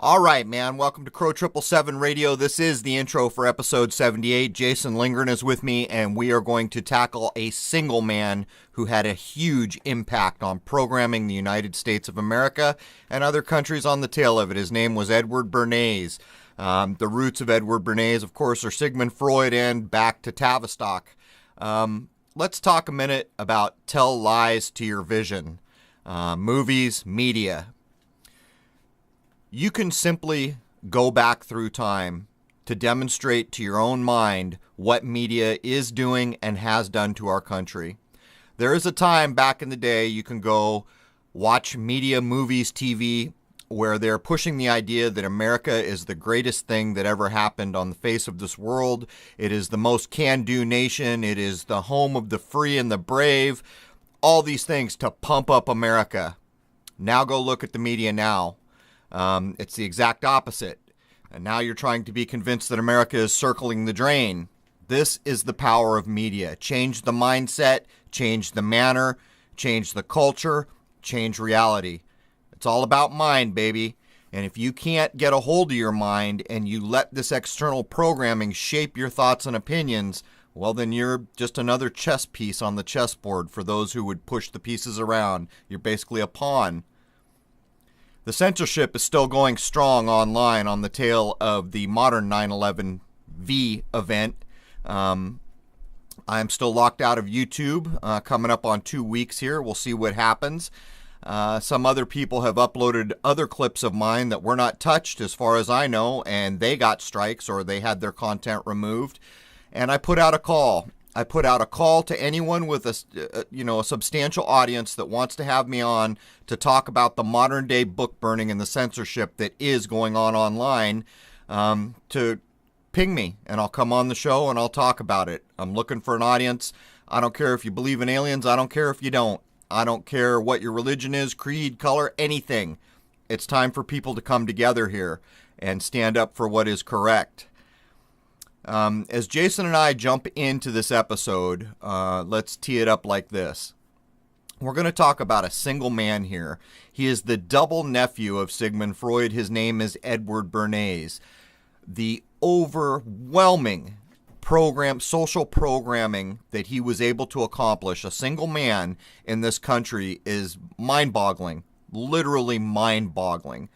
All right, man. Welcome to Crrow7 Radio. This is the intro for episode 78. Jason Lingren is with me, and we are going to tackle a single man who had a huge impact on programming the United States of America and other countries on the tail of it. His name was Edward Bernays. The roots of Edward Bernays, of course, are Sigmund Freud and back to Tavistock. Let's talk a minute about tell lies to your vision. Movies, media. You can simply go back through time to demonstrate to your own mind what media is doing and has done to our country. There is a time back in the day you can go watch media, movies, TV, where they're pushing the idea that America is the greatest thing that ever happened on the face of this world. It is the most can-do nation. It is the home of the free and the brave. All these things to pump up America. Now go look at the media now. It's the exact opposite. And now you're trying to be convinced that America is circling the drain. This is the power of media. Change the mindset, change the manner, change the culture, change reality. It's all about mind, baby. And if you can't get a hold of your mind and you let this external programming shape your thoughts and opinions, well, then you're just another chess piece on the chessboard for those who would push the pieces around. You're basically a pawn. The censorship is still going strong online on the tail of the modern 9/11 event. I'm still locked out of YouTube, coming up on 2 weeks here. We'll see what happens. Some other people have uploaded other clips of mine that were not touched as far as I know, and they got strikes or they had their content removed. And I put out a call. I put out a call to anyone with a substantial audience that wants to have me on to talk about the modern day book burning and the censorship that is going on online, to ping me and I'll come on the show and I'll talk about it. I'm looking for an audience. I don't care if you believe in aliens. I don't care if you don't. I don't care what your religion is, creed, color, anything. It's time for people to come together here and stand up for what is correct. As Jason and I jump into this episode, let's tee it up like this. We're going to talk about a single man here. He is the double nephew of Sigmund Freud. His name is Edward Bernays. The overwhelming social programming that he was able to accomplish, a single man in this country, is mind-boggling, literally mind-boggling.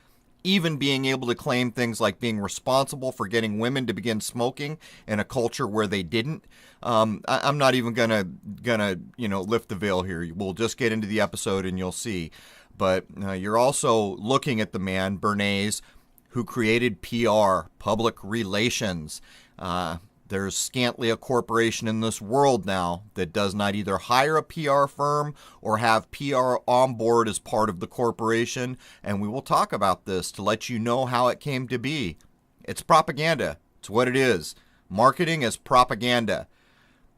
Even being able to claim things like being responsible for getting women to begin smoking in a culture where they didn't. I'm not even gonna lift the veil here. We'll just get into the episode and you'll see. But you're also looking at the man, Bernays, who created PR, public relations. There's scantly a corporation in this world now that does not either hire a PR firm or have PR on board as part of the corporation. And we will talk about this to let you know how it came to be. It's propaganda. It's what it is. Marketing is propaganda.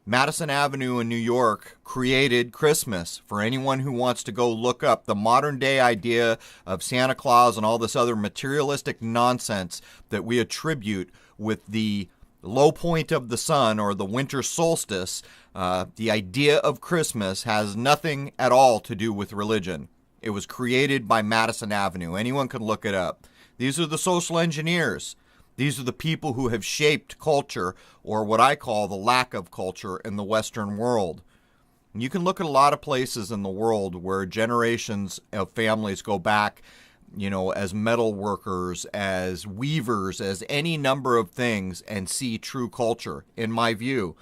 Madison Avenue in New York created Christmas. For anyone who wants to go look up the modern day idea of Santa Claus and all this other materialistic nonsense that we attribute with the low point of the sun or the winter solstice, the idea of Christmas has nothing at all to do with religion. It was created by Madison Avenue. Anyone can look it up. These are the social engineers. These are the people who have shaped culture, or what I call the lack of culture in the Western world. And you can look at a lot of places in the world where generations of families go back, as metal workers, as weavers, as any number of things, and see true culture, in my view.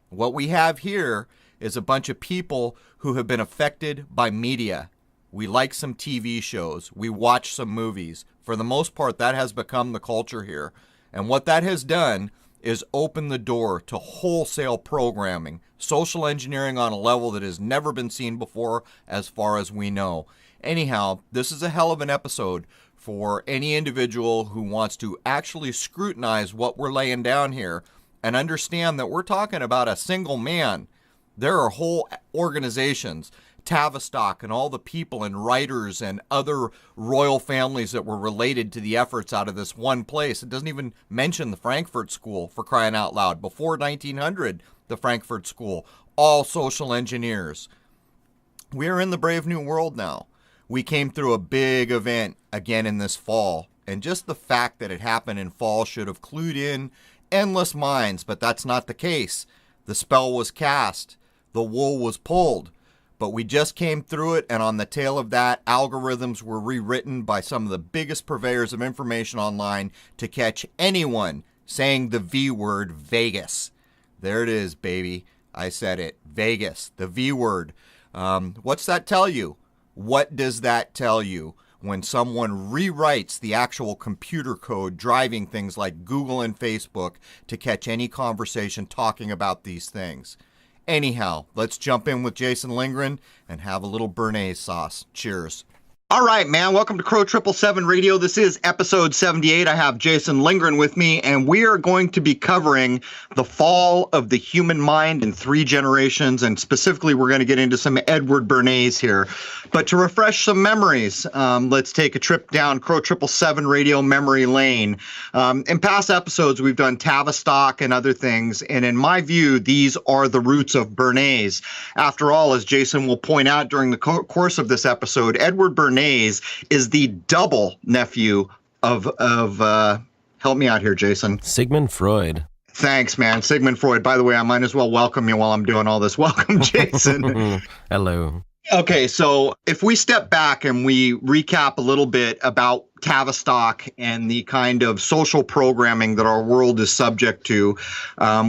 What we have here is a bunch of people who have been affected by media. We like some TV shows. We watch some movies. For the most part, that has become the culture here. And what that has done is open the door to wholesale programming, social engineering on a level that has never been seen before as far as we know. Anyhow, this is a hell of an episode for any individual who wants to actually scrutinize what we're laying down here and understand that we're talking about a single man. There are whole organizations, Tavistock and all the people and writers and other royal families that were related to the efforts out of this one place. It doesn't even mention the Frankfurt School, for crying out loud. Before 1900, the Frankfurt School, all social engineers. We are in the brave new world now. We came through a big event again in this fall, and just the fact that it happened in fall should have clued in endless minds, but that's not the case. The spell was cast, the wool was pulled, but we just came through it, and on the tail of that, algorithms were rewritten by some of the biggest purveyors of information online to catch anyone saying the V word, Vegas. There it is, baby. I said it. Vegas, the V word. What's that tell you? What does that tell you when someone rewrites the actual computer code driving things like Google and Facebook to catch any conversation talking about these things? Anyhow, let's jump in with Jason Lindgren and have a little béarnaise sauce. Cheers. All right, man. Welcome to Crrow7 Radio. This is episode 78. I have Jason Lindgren with me, and we are going to be covering the fall of the human mind in 3 generations, and specifically, we're going to get into some Edward Bernays here. But to refresh some memories, let's take a trip down Crrow7 Radio memory lane. In past episodes, we've done Tavistock and other things, and in my view, these are the roots of Bernays. After all, as Jason will point out during the course of this episode, Edward Bernays is the double nephew of help me out here, Jason. Sigmund Freud. Thanks, man. Sigmund Freud. By the way, I might as well welcome you while I'm doing all this. Welcome, Jason. Hello. Okay, so if we step back and we recap a little bit about Tavistock and the kind of social programming that our world is subject to,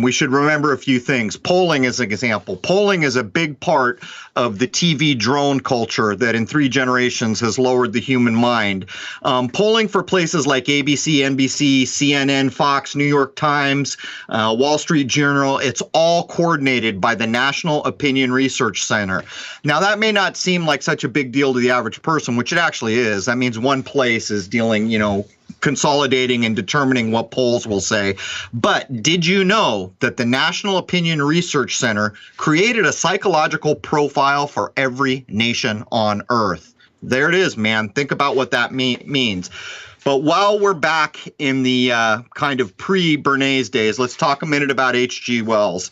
we should remember a few things. Polling is an example. Polling is a big part of the TV drone culture that in 3 generations has lowered the human mind. Polling for places like ABC, NBC, CNN, Fox, New York Times, Wall Street Journal, it's all coordinated by the National Opinion Research Center. Now, that may not seem like such a big deal to the average person, which it actually is. That means one place is dealing, consolidating and determining what polls will say. But did you know that the National Opinion Research Center created a psychological profile for every nation on Earth? There it is, man. Think about what that means. But while we're back in the kind of pre-Bernays days, let's talk a minute about H.G. Wells.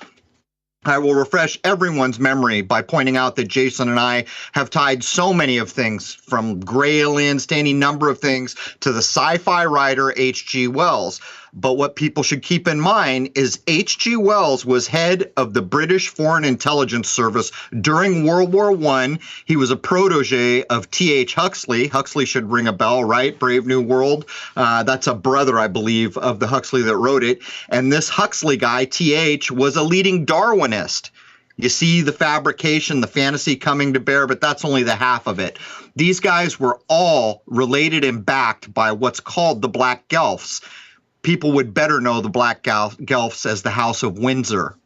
I will refresh everyone's memory by pointing out that Jason and I have tied so many of things from gray aliens to any number of things to the sci-fi writer H.G. Wells. But what people should keep in mind is H.G. Wells was head of the British Foreign Intelligence Service during World War I. He was a protege of T.H. Huxley. Huxley should ring a bell, right? Brave New World. That's a brother, I believe, of the Huxley that wrote it. And this Huxley guy, T.H., was a leading Darwinist. You see the fabrication, the fantasy coming to bear, but that's only the half of it. These guys were all related and backed by what's called the Black Guelphs. People would better know the Black Guelphs as the House of Windsor.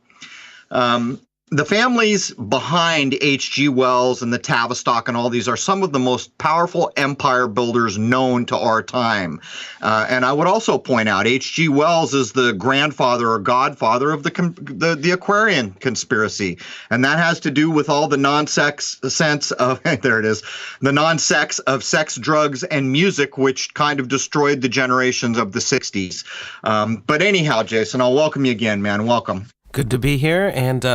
The families behind H.G. Wells and the Tavistock and all these are some of the most powerful empire builders known to our time. And I would also point out H.G. Wells is the grandfather or godfather of the Aquarian conspiracy. And that has to do with all the non-sex sense of, there it is, the non-sex of sex, drugs, and music, which kind of destroyed the generations of the 60s. But anyhow, Jason, I'll welcome you again, man. Welcome. Good to be here, and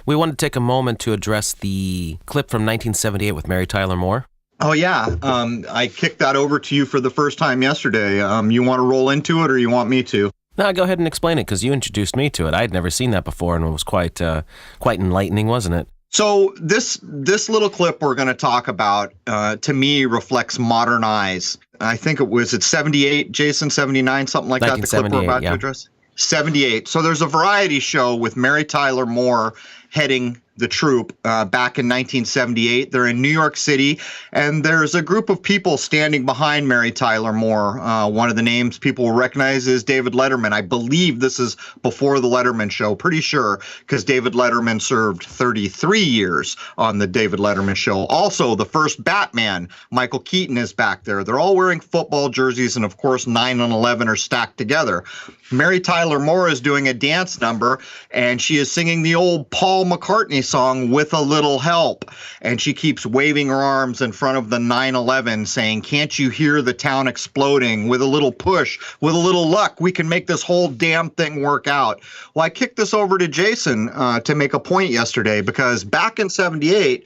we want to take a moment to address the clip from 1978 with Mary Tyler Moore. Oh, yeah. I kicked that over to you for the first time yesterday. You want to roll into it, or you want me to? No, go ahead and explain it, because you introduced me to it. I'd never seen that before, and it was quite enlightening, wasn't it? So this little clip we're going to talk about, to me, reflects modern eyes. I think it's 78, Jason, 79, something like that, the clip we're about to address? 78. So there's a variety show with Mary Tyler Moore heading the troupe back in 1978. They're in New York City, and there's a group of people standing behind Mary Tyler Moore. One of the names people will recognize is David Letterman. I believe this is before the Letterman show, pretty sure, because David Letterman served 33 years on the David Letterman show. Also, the first Batman, Michael Keaton, is back there. They're all wearing football jerseys, and of course, 9 and 11 are stacked together. Mary Tyler Moore is doing a dance number, and she is singing the old Paul McCartney song, With a Little Help. And she keeps waving her arms in front of the 9/11 saying, can't you hear the town exploding? With a little push, with a little luck, we can make this whole damn thing work out. Well, I kicked this over to Jason to make a point yesterday, because back in 78,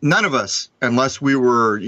none of us, unless we were,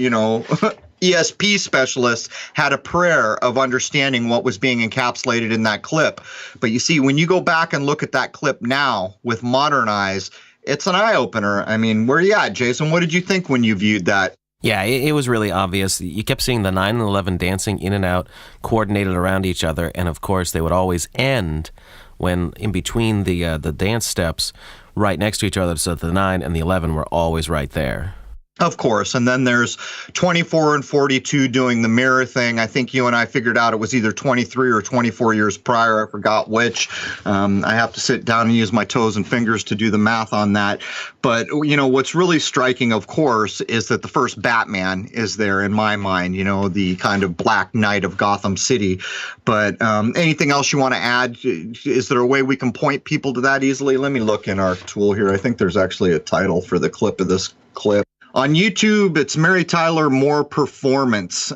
ESP specialists had a prayer of understanding what was being encapsulated in that clip. But you see, when you go back and look at that clip now with modern eyes, it's an eye-opener. I mean, where are you at, Jason? What did you think when you viewed that? Yeah, it was really obvious. You kept seeing the 9 and 11 dancing in and out, coordinated around each other, and of course they would always end when in between the dance steps, right next to each other, so the 9 and the 11 were always right there. Of course. And then there's 24 and 42 doing the mirror thing. I think you and I figured out it was either 23 or 24 years prior. I forgot which. I have to sit down and use my toes and fingers to do the math on that. But, you know, what's really striking, of course, is that the first Batman is there in my mind, you know, the kind of Black Knight of Gotham City. But anything else you want to add? Is there a way we can point people to that easily? Let me look in our tool here. I think there's actually a title for the clip of this clip. On YouTube, it's Mary Tyler Moore Performance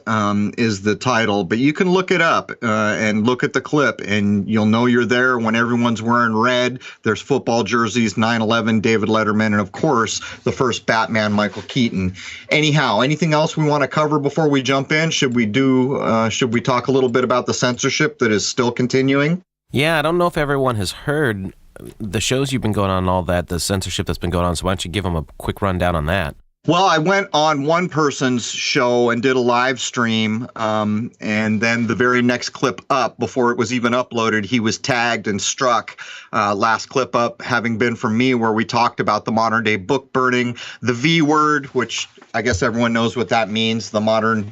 is the title, but you can look it up and look at the clip, and you'll know you're there when everyone's wearing red. There's football jerseys, 9/11, David Letterman, and of course, the first Batman, Michael Keaton. Anyhow, anything else we want to cover before we jump in? Should we talk a little bit about the censorship that is still continuing? Yeah, I don't know if everyone has heard the shows you've been going on and all that, the censorship that's been going on, so why don't you give them a quick rundown on that? Well, I went on one person's show and did a live stream, and then the very next clip up, before it was even uploaded, he was tagged and struck. Last clip up having been from me, where we talked about the modern day book burning, the V word, which I guess everyone knows what that means, the modern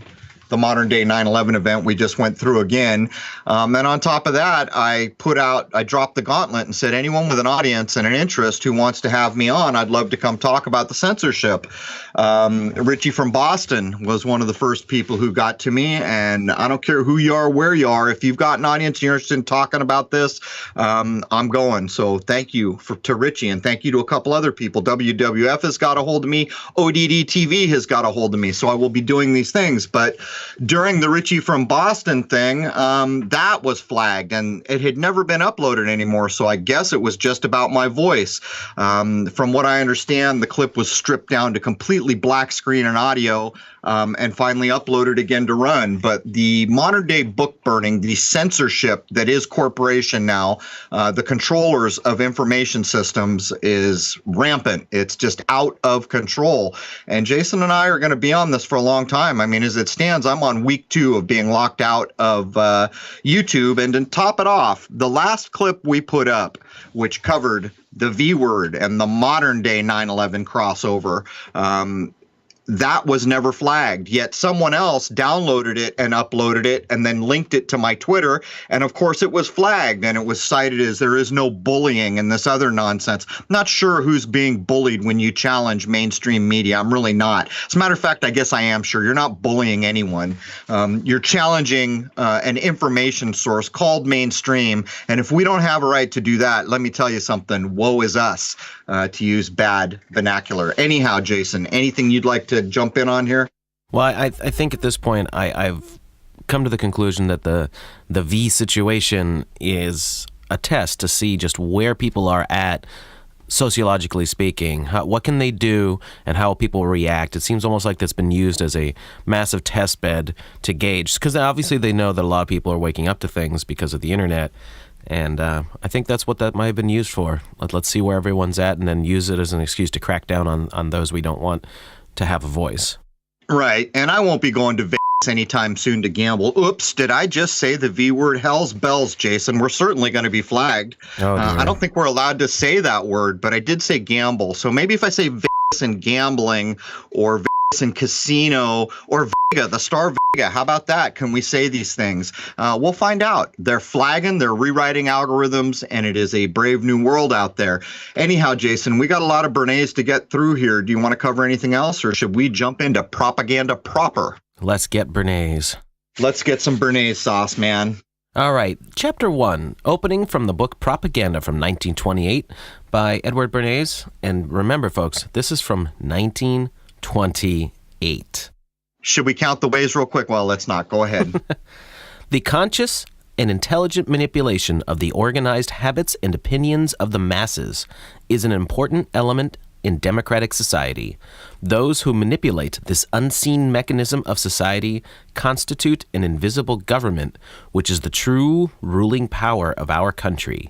day 9/11 event we just went through again. And on top of that, I dropped the gauntlet and said, anyone with an audience and an interest who wants to have me on, I'd love to come talk about the censorship. Richie from Boston was one of the first people who got to me, and I don't care who you are, where you are, if you've got an audience you're interested in talking about this, I'm going. So thank you to Richie, and thank you to a couple other people. WWF has got a hold of me. ODD TV has got a hold of me. So I will be doing these things. But during the Richie from Boston thing, that was flagged, and it had never been uploaded anymore. So I guess it was just about my voice. From what I understand, the clip was stripped down to completely black screen and audio, and finally uploaded again to run. But the modern day book burning, the censorship that is corporation now, the controllers of information systems, is rampant. It's just out of control. And Jason and I are going to be on this for a long time. I mean, as it stands, I'm on week 2 of being locked out of YouTube. And to top it off, the last clip we put up, which covered the V word and the modern day 9/11 crossover, that was never flagged, yet someone else downloaded it and uploaded it and then linked it to my Twitter. And of course it was flagged, and it was cited as there is no bullying and this other nonsense. Not sure who's being bullied when you challenge mainstream media. I'm really not. As a matter of fact, I guess I am sure. You're not bullying anyone. You're challenging an information source called mainstream. And if we don't have a right to do that, let me tell you something. Woe is us, to use bad vernacular. Anyhow, Jason, anything you'd like to jump in on here? Well, I think at this point I've come to the conclusion that the V situation is a test to see just where people are at, sociologically speaking. What can they do and how people react? It seems almost like that's been used as a massive test bed to gauge, because obviously they know that a lot of people are waking up to things because of the internet. And I think that's what that might have been used for. Let's see where everyone's at and then use it as an excuse to crack down on those we don't want to have a voice. Right. And I won't be going to Vegas anytime soon to gamble. Oops, did I just say the V word? Hell's bells, Jason. We're certainly going to be flagged. I don't think we're allowed to say that word, but I did say gamble. So maybe if I say Vegas and gambling, or Vegas and casino, or Vega, the star Vega, how about that? Can we say these things? We'll find out. They're flagging, they're rewriting algorithms, and it is a brave new world out there. Anyhow, Jason, we got a lot of Bernays to get through here. Do you want to cover anything else, or should we jump into propaganda proper? Let's get Bernays. Let's get some Bernays sauce, man. All right, Chapter 1, opening from the book Propaganda from 1928 by Edward Bernays. And remember, folks, this is from 1928. Should we count the ways real quick? Well, let's not. Go ahead. The conscious and intelligent manipulation of the organized habits and opinions of the masses is an important element in democratic society. Those who manipulate this unseen mechanism of society constitute an invisible government, which is the true ruling power of our country.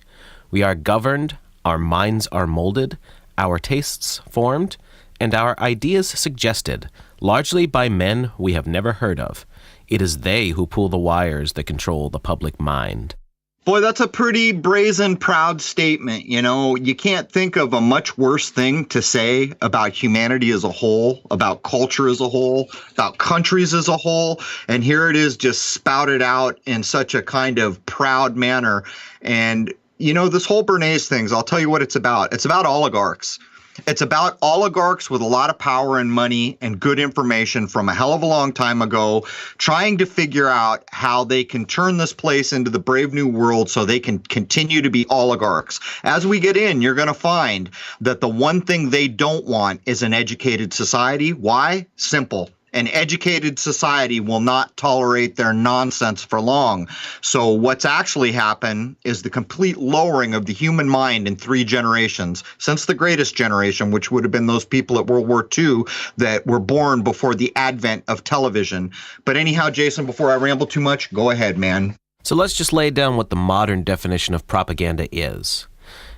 We are governed, our minds are molded, our tastes formed, and our ideas suggested, largely by men we have never heard of. It is they who pull the wires that control the public mind. Boy, that's a pretty brazen, proud statement. You know, you can't think of a much worse thing to say about humanity as a whole, about culture as a whole, about countries as a whole. And here it is just spouted out in such a kind of proud manner. And, you know, this whole Bernays thing, I'll tell you what it's about. It's about oligarchs. It's about oligarchs with a lot of power and money and good information from a hell of a long time ago, trying to figure out how they can turn this place into the brave new world so they can continue to be oligarchs. As we get in, you're going to find that the one thing they don't want is an educated society. Why? Simple. An educated society will not tolerate their nonsense for long. So what's actually happened is the complete lowering of the human mind in 3 generations, since the greatest generation, which would have been those people at World War II that were born before the advent of television. But anyhow, Jason, before I ramble too much, go ahead, man. So let's just lay down what the modern definition of propaganda is.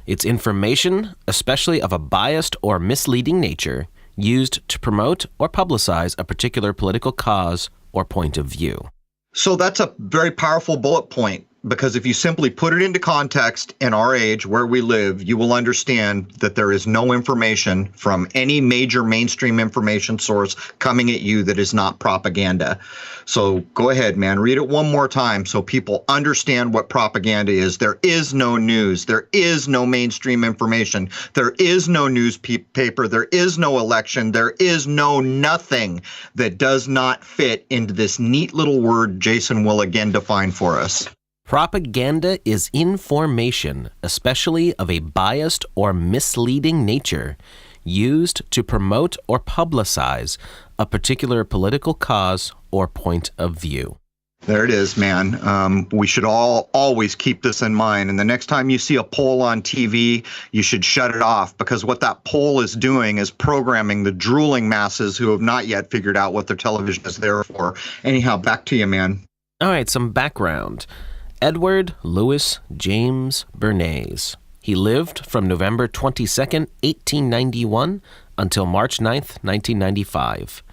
It's information, especially of a biased or misleading nature, used to promote or publicize a particular political cause or point of view. So that's a very powerful bullet point, because if you simply put it into context in our age where we live, you will understand that there is no information from any major mainstream information source coming at you that is not propaganda. So go ahead, man, read it one more time so people understand what propaganda is. There is no news. There is no mainstream information. There is no newspaper. There is no election. There is no nothing that does not fit into this neat little word Jason will again define for us. Propaganda is information, especially of a biased or misleading nature, used to promote or publicize a particular political cause or point of view. There it is, man. We should all always keep this in mind. And the next time you see a poll on TV, you should shut it off, because what that poll is doing is programming the drooling masses who have not yet figured out what their television is there for. Anyhow, back to you, man. All right, some background. Edward Louis James Bernays. He lived from November 22nd, 1891 until March 9th, 1995.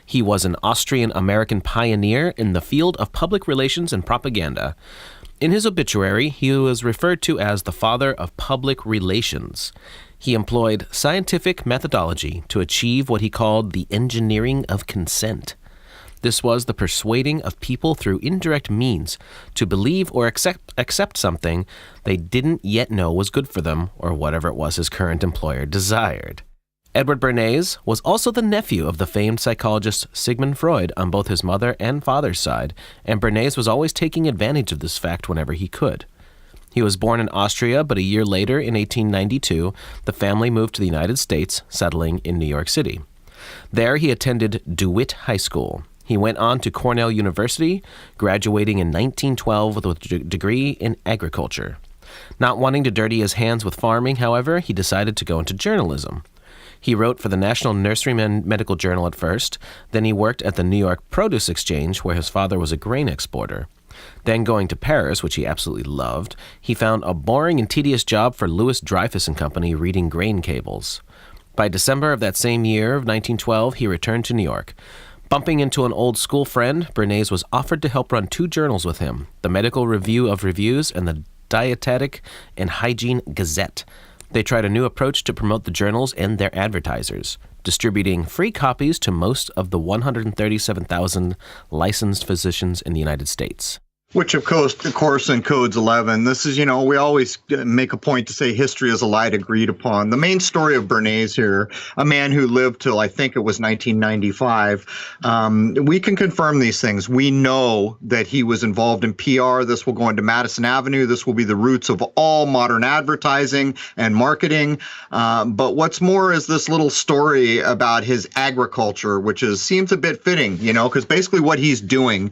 He was an Austrian-American pioneer in the field of public relations and propaganda. In his obituary, he was referred to as the father of public relations. He employed scientific methodology to achieve what he called the engineering of consent. This was the persuading of people through indirect means to believe or accept something they didn't yet know was good for them, or whatever it was his current employer desired. Edward Bernays was also the nephew of the famed psychologist Sigmund Freud on both his mother and father's side, and Bernays was always taking advantage of this fact whenever he could. He was born in Austria, but a year later, in 1892, the family moved to the United States, settling in New York City. There he attended DeWitt High School. He went on to Cornell University, graduating in 1912 with a degree in agriculture. Not wanting to dirty his hands with farming, however, he decided to go into journalism. He wrote for the National Nurseryman Medical Journal at first, then he worked at the New York Produce Exchange, where his father was a grain exporter. Then going to Paris, which he absolutely loved, he found a boring and tedious job for Louis Dreyfus and Company reading grain cables. By December of that same year of 1912, he returned to New York. Bumping into an old school friend, Bernays was offered to help run 2 journals with him, the Medical Review of Reviews and the Dietetic and Hygiene Gazette. They tried a new approach to promote the journals and their advertisers, distributing free copies to most of the 137,000 licensed physicians in the United States. Which, of course, in Codes 11, this is, we always make a point to say history is a lie agreed upon. The main story of Bernays here, a man who lived till I think it was 1995, we can confirm these things. We know that he was involved in PR. This will go into Madison Avenue. This will be the roots of all modern advertising and marketing. But what's more is this little story about his agriculture, which seems a bit fitting, because basically what he's doing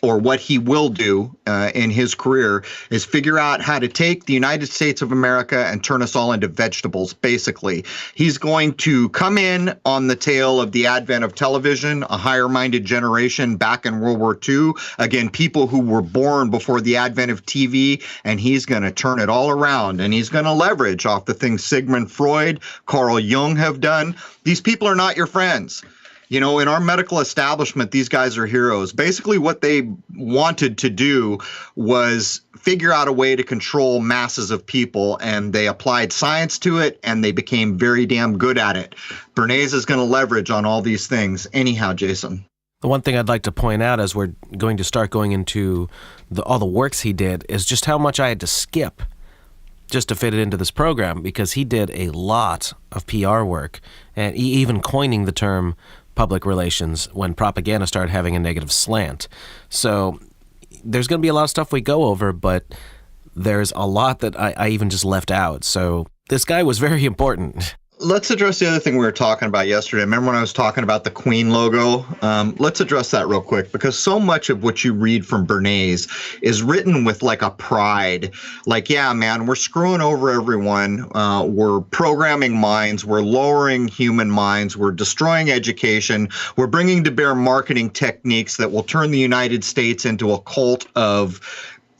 or what he will do in his career, is figure out how to take the United States of America and turn us all into vegetables, basically. He's going to come in on the tail of the advent of television, a higher-minded generation back in World War II. Again, people who were born before the advent of TV, and he's going to turn it all around, and he's going to leverage off the things Sigmund Freud, Carl Jung have done. These people are not your friends. You know, in our medical establishment, these guys are heroes. Basically, what they wanted to do was figure out a way to control masses of people, and they applied science to it, and they became very damn good at it. Bernays is going to leverage on all these things. Anyhow, Jason. The one thing I'd like to point out as we're going to start going into all the works he did is just how much I had to skip just to fit it into this program, because he did a lot of PR work, and even coining the term public relations when propaganda started having a negative slant. So there's going to be a lot of stuff we go over, but there's a lot that I even just left out. So this guy was very important. Let's address the other thing we were talking about yesterday. Remember when I was talking about the Queen logo? Let's address that real quick, because so much of what you read from Bernays is written with like a pride. Like, yeah, man, we're screwing over everyone. We're programming minds. We're lowering human minds. We're destroying education. We're bringing to bear marketing techniques that will turn the United States into a cult of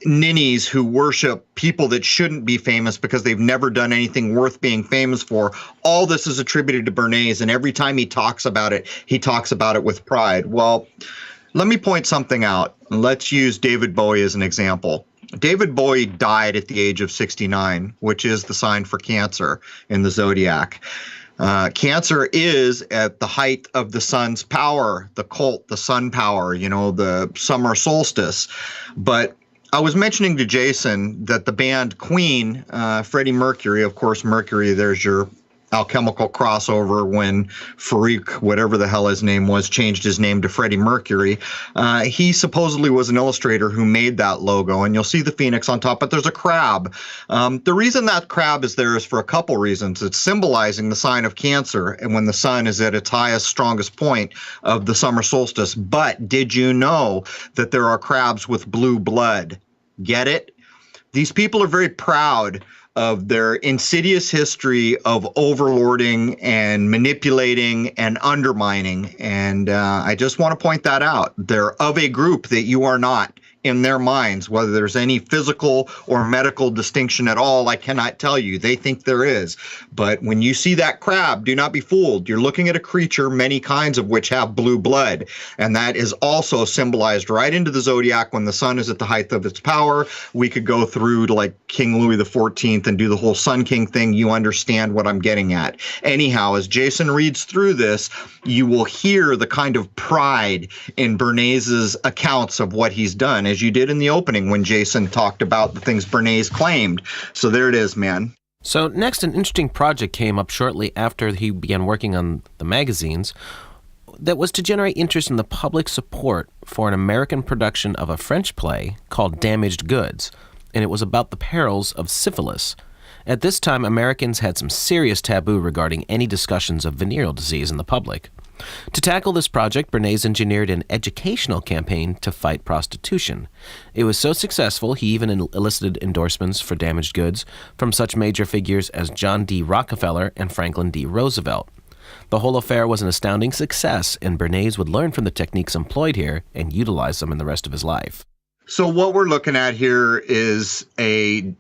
ninnies who worship people that shouldn't be famous because they've never done anything worth being famous for. All this is attributed to Bernays, and every time he talks about it with pride. Well, let me point something out. Let's use David Bowie as an example. David Bowie died at the age of 69, which is the sign for Cancer in the zodiac. Cancer is at the height of the sun's power, the cult, the sun power, you know, the summer solstice. But I was mentioning to Jason that the band Queen, Freddie Mercury, of course, Mercury, there's your alchemical crossover when Farouk, whatever the hell his name was, changed his name to Freddie Mercury. He supposedly was an illustrator who made that logo, and you'll see the phoenix on top, but there's a crab. The reason that crab is there is for a couple reasons. It's symbolizing the sign of Cancer, and when the sun is at its highest, strongest point of the summer solstice. But did you know that there are crabs with blue blood? Get it? These people are very proud of their insidious history of overlording and manipulating and undermining. And I just want to point that out. They're of a group that you are not. In their minds, whether there's any physical or medical distinction at all, I cannot tell you. They think there is. But when you see that crab, do not be fooled. You're looking at a creature, many kinds of which have blue blood. And that is also symbolized right into the zodiac when the sun is at the height of its power. We could go through to like King Louis XIV and do the whole Sun King thing. You understand what I'm getting at. Anyhow, as Jason reads through this, you will hear the kind of pride in Bernays's accounts of what he's done, as you did in the opening when Jason talked about the things Bernays claimed. So there it is, man. So next, an interesting project came up shortly after he began working on the magazines that was to generate interest in the public support for an American production of a French play called Damaged Goods, and it was about the perils of syphilis. At this time, Americans had some serious taboo regarding any discussions of venereal disease in the public. To tackle this project, Bernays engineered an educational campaign to fight prostitution. It was so successful, he even elicited endorsements for Damaged Goods from such major figures as John D. Rockefeller and Franklin D. Roosevelt. The whole affair was an astounding success, and Bernays would learn from the techniques employed here and utilize them in the rest of his life. So what we're looking at here is a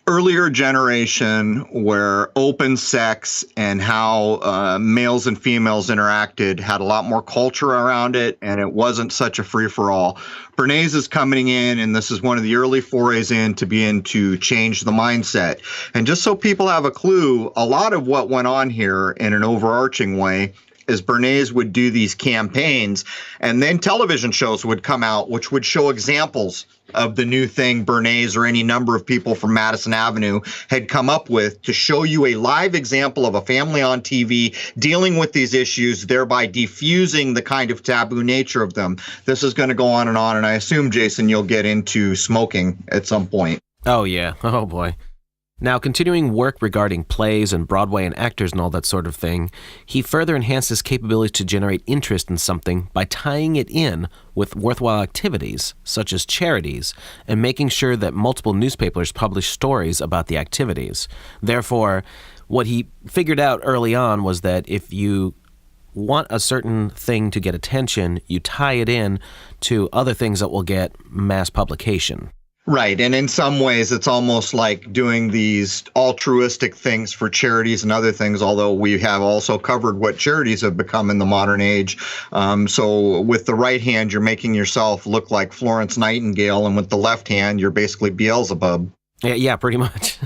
earlier generation where open sex and how males and females interacted had a lot more culture around it, and it wasn't such a free-for-all. Bernays is coming in, and this is one of the early forays in to begin to change the mindset. And just so people have a clue, a lot of what went on here in an overarching way is Bernays would do these campaigns, and then television shows would come out which would show examples of the new thing Bernays or any number of people from Madison Avenue had come up with to show you a live example of a family on TV dealing with these issues, thereby diffusing the kind of taboo nature of them. This is going to go on, and I assume, Jason, you'll get into smoking at some point. Oh, yeah. Oh, boy. Now, continuing work regarding plays and Broadway and actors and all that sort of thing, he further enhanced his capability to generate interest in something by tying it in with worthwhile activities, such as charities, and making sure that multiple newspapers published stories about the activities. Therefore, what he figured out early on was that if you want a certain thing to get attention, you tie it in to other things that will get mass publication. Right. And in some ways, it's almost like doing these altruistic things for charities and other things, although we have also covered what charities have become in the modern age. So with the right hand, you're making yourself look like Florence Nightingale, and with the left hand, you're basically Beelzebub. Yeah, pretty much.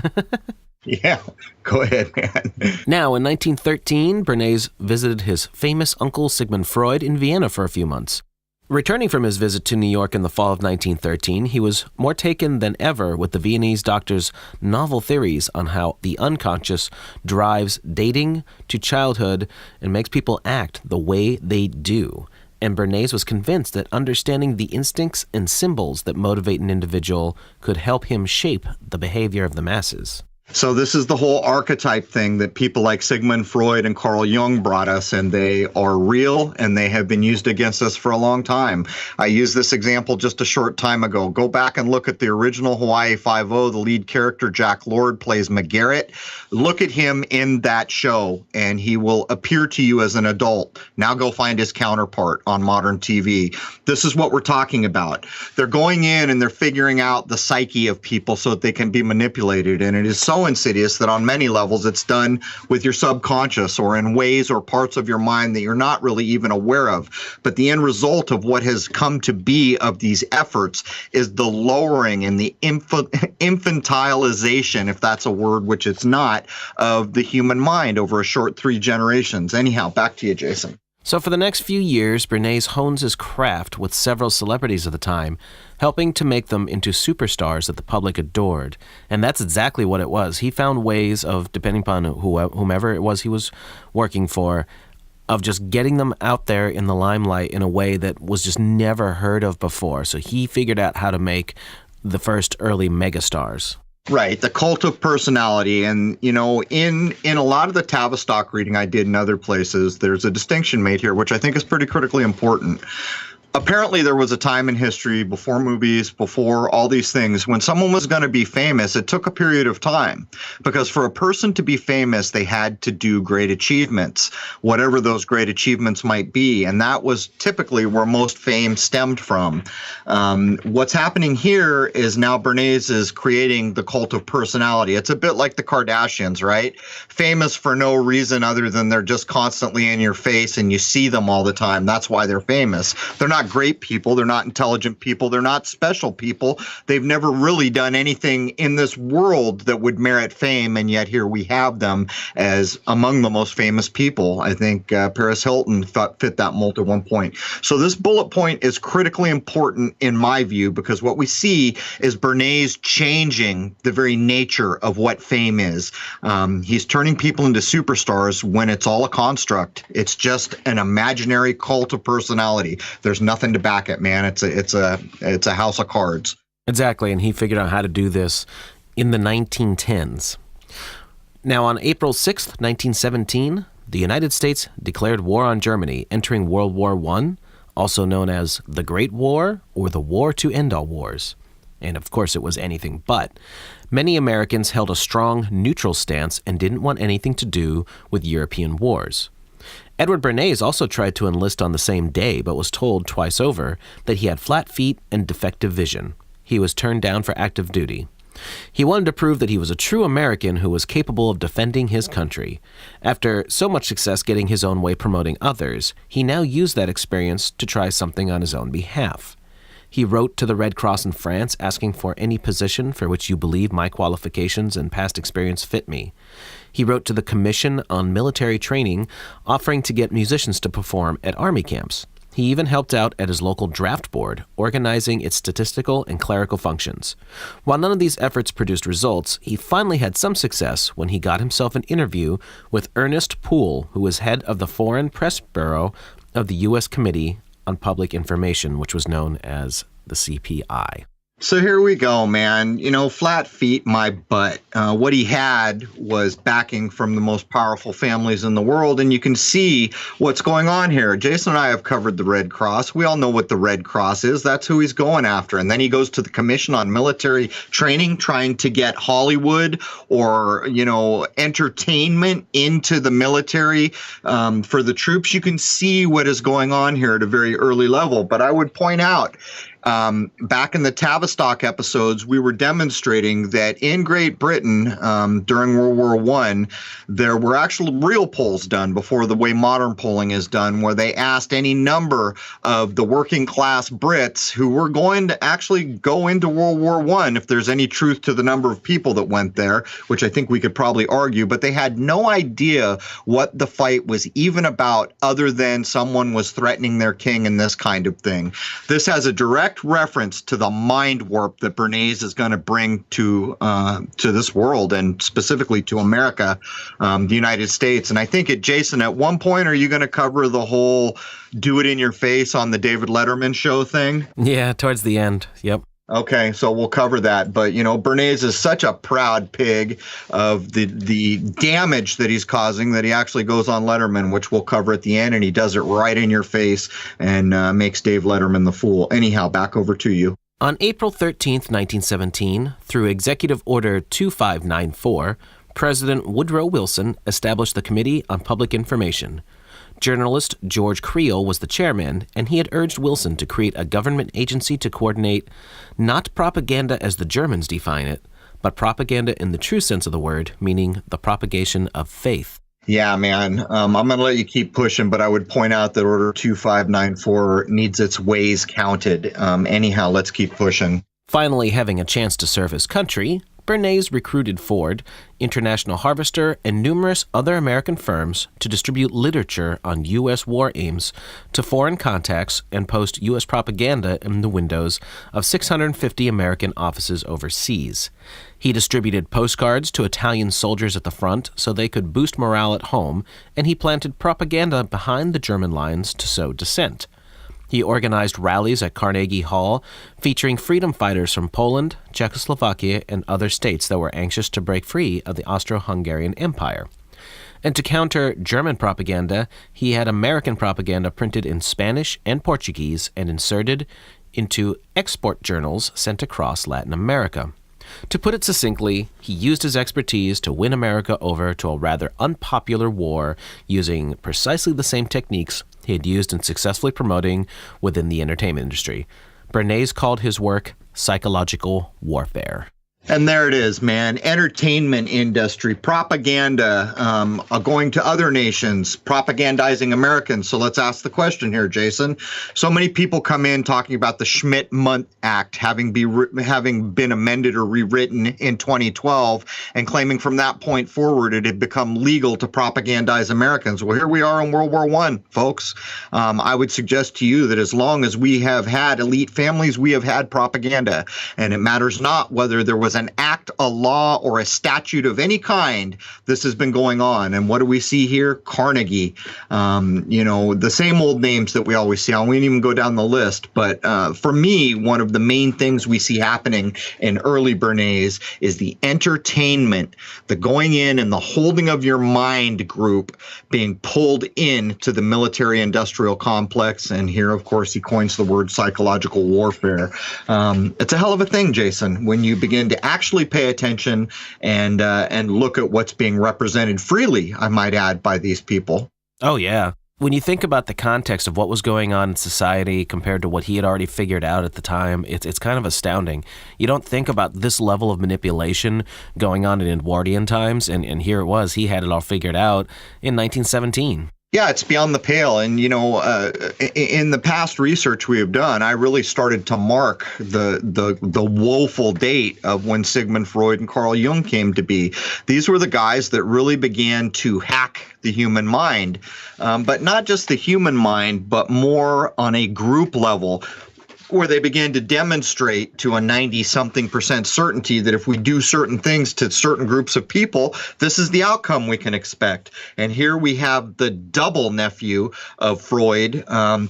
Yeah, go ahead, man. Now, in 1913, Bernays visited his famous uncle Sigmund Freud in Vienna for a few months. Returning from his visit to New York in the fall of 1913, he was more taken than ever with the Viennese doctor's novel theories on how the unconscious drives dating to childhood and makes people act the way they do. And Bernays was convinced that understanding the instincts and symbols that motivate an individual could help him shape the behavior of the masses. So this is the whole archetype thing that people like Sigmund Freud and Carl Jung brought us, and they are real, and they have been used against us for a long time. I used this example just a short time ago. Go back and look at the original Hawaii Five-0. The lead character, Jack Lord, plays McGarrett. Look at him in that show, and he will appear to you as an adult. Now go find his counterpart on modern TV. This is what we're talking about. They're going in and they're figuring out the psyche of people so that they can be manipulated, and it is so insidious that on many levels it's done with your subconscious or in ways or parts of your mind that you're not really even aware of. But the end result of what has come to be of these efforts is the lowering and the infantilization, if that's a word, which it's not, of the human mind over a short 3 generations. Anyhow, back to you, Jason. So for the next few years, Bernays hones his craft with several celebrities of the time, helping to make them into superstars that the public adored. And that's exactly what it was. He found ways of, depending upon whomever it was he was working for, of just getting them out there in the limelight in a way that was just never heard of before. So he figured out how to make the first early megastars. Right, the cult of personality. And, you know, in a lot of the Tavistock reading I did in other places, there's a distinction made here, which I think is pretty critically important. Apparently, there was a time in history before movies, before all these things, when someone was going to be famous, it took a period of time. Because for a person to be famous, they had to do great achievements, whatever those great achievements might be. And that was typically where most fame stemmed from. What's happening here is now Bernays is creating the cult of personality. It's a bit like the Kardashians, right? Famous for no reason other than they're just constantly in your face and you see them all the time. That's why they're famous. They're not great people. They're not intelligent people. They're not special people. They've never really done anything in this world that would merit fame, and yet here we have them as among the most famous people. I think Paris Hilton fit that mold at one point. So this bullet point is critically important in my view, because what we see is Bernays changing the very nature of what fame is. He's turning people into superstars when it's all a construct. It's just an imaginary cult of personality. There's nothing to back it, man. It's a house of cards. Exactly, and he figured out how to do this in the 1910s. Now, on April 6th, 1917, the United States declared war on Germany, entering World War I, also known as the Great War or the War to End All Wars. And of course, it was anything but. Many Americans held a strong neutral stance and didn't want anything to do with European wars. Edward Bernays also tried to enlist on the same day, but was told twice over that he had flat feet and defective vision. He was turned down for active duty. He wanted to prove that he was a true American who was capable of defending his country. After so much success getting his own way promoting others, he now used that experience to try something on his own behalf. He wrote to the Red Cross in France asking for any position for which you believe my qualifications and past experience fit me. He wrote to the Commission on Military Training offering to get musicians to perform at army camps. He even helped out at his local draft board, organizing its statistical and clerical functions. While none of these efforts produced results, he finally had some success when he got himself an interview with Ernest Poole, who was head of the Foreign Press Bureau of the U.S. Committee on Public Information, which was known as the CPI. So here we go, man. Flat feet, my butt. What he had was backing from the most powerful families in the world, and you can see what's going on here. Jason and I have covered the Red Cross. We all know what the Red Cross is. That's who he's going after. And then he goes to the Commission on Military Training, trying to get Hollywood or, entertainment into the military for the troops. You can see what is going on here at a very early level. But I would point out, back in the Tavistock episodes, we were demonstrating that in Great Britain during World War I, there were actual real polls done before the way modern polling is done, where they asked any number of the working class Brits who were going to actually go into World War I, if there's any truth to the number of people that went there, which I think we could probably argue, but they had no idea what the fight was even about, other than someone was threatening their king and this kind of thing. This has a direct reference to the mind warp that Bernays is going to bring to this world, and specifically to America, the United States. And I think, Jason, at one point, are you going to cover the whole do it in your face on the David Letterman show thing? Yeah, towards the end. Yep. Okay, so we'll cover that. But, Bernays is such a proud pig of the damage that he's causing that he actually goes on Letterman, which we'll cover at the end, and he does it right in your face and makes Dave Letterman the fool. Anyhow, back over to you. On April 13th, 1917, through Executive Order 2594, President Woodrow Wilson established the Committee on Public Information. Journalist George Creel was the chairman, and he had urged Wilson to create a government agency to coordinate not propaganda as the Germans define it, but propaganda in the true sense of the word, meaning the propagation of faith. Yeah, man. I'm going to let you keep pushing, but I would point out that Order 2594 needs its ways counted. Anyhow, let's keep pushing. Finally, having a chance to serve his country, Bernays recruited Ford, International Harvester, and numerous other American firms to distribute literature on U.S. war aims to foreign contacts and post U.S. propaganda in the windows of 650 American offices overseas. He distributed postcards to Italian soldiers at the front so they could boost morale at home, and he planted propaganda behind the German lines to sow dissent. He organized rallies at Carnegie Hall featuring freedom fighters from Poland, Czechoslovakia, and other states that were anxious to break free of the Austro-Hungarian Empire. And to counter German propaganda, he had American propaganda printed in Spanish and Portuguese and inserted into export journals sent across Latin America. To put it succinctly, he used his expertise to win America over to a rather unpopular war using precisely the same techniques he had used in successfully promoting within the entertainment industry. Bernays called his work psychological warfare. And there it is, man. Entertainment industry, propaganda, going to other nations, propagandizing Americans. So let's ask the question here, Jason. So many people come in talking about the Schmidt-Mundt Act having been amended or rewritten in 2012 and claiming from that point forward it had become legal to propagandize Americans. Well, here we are in World War I, folks. I would suggest to you that as long as we have had elite families, we have had propaganda. And it matters not whether there was an act, a law, or a statute of any kind. This has been going on. And what do we see here? Carnegie. The same old names that we always see. I won't even go down the list. But for me, one of the main things we see happening in early Bernays is the entertainment, the going in and the holding of your mind group being pulled into the military-industrial complex. And here, of course, he coins the word psychological warfare. It's a hell of a thing, Jason, when you begin to actually pay attention and look at what's being represented freely, I might add, by these people. Oh, yeah. When you think about the context of what was going on in society compared to what he had already figured out at the time, it's kind of astounding. You don't think about this level of manipulation going on in Edwardian times, and here it was. He had it all figured out in 1917. Yeah, it's beyond the pale. And, in the past research we have done, I really started to mark the woeful date of when Sigmund Freud and Carl Jung came to be. These were the guys that really began to hack the human mind, but not just the human mind, but more on a group level. where they began to demonstrate to a 90-something% certainty that if we do certain things to certain groups of people, this is the outcome we can expect. And here we have the double nephew of Freud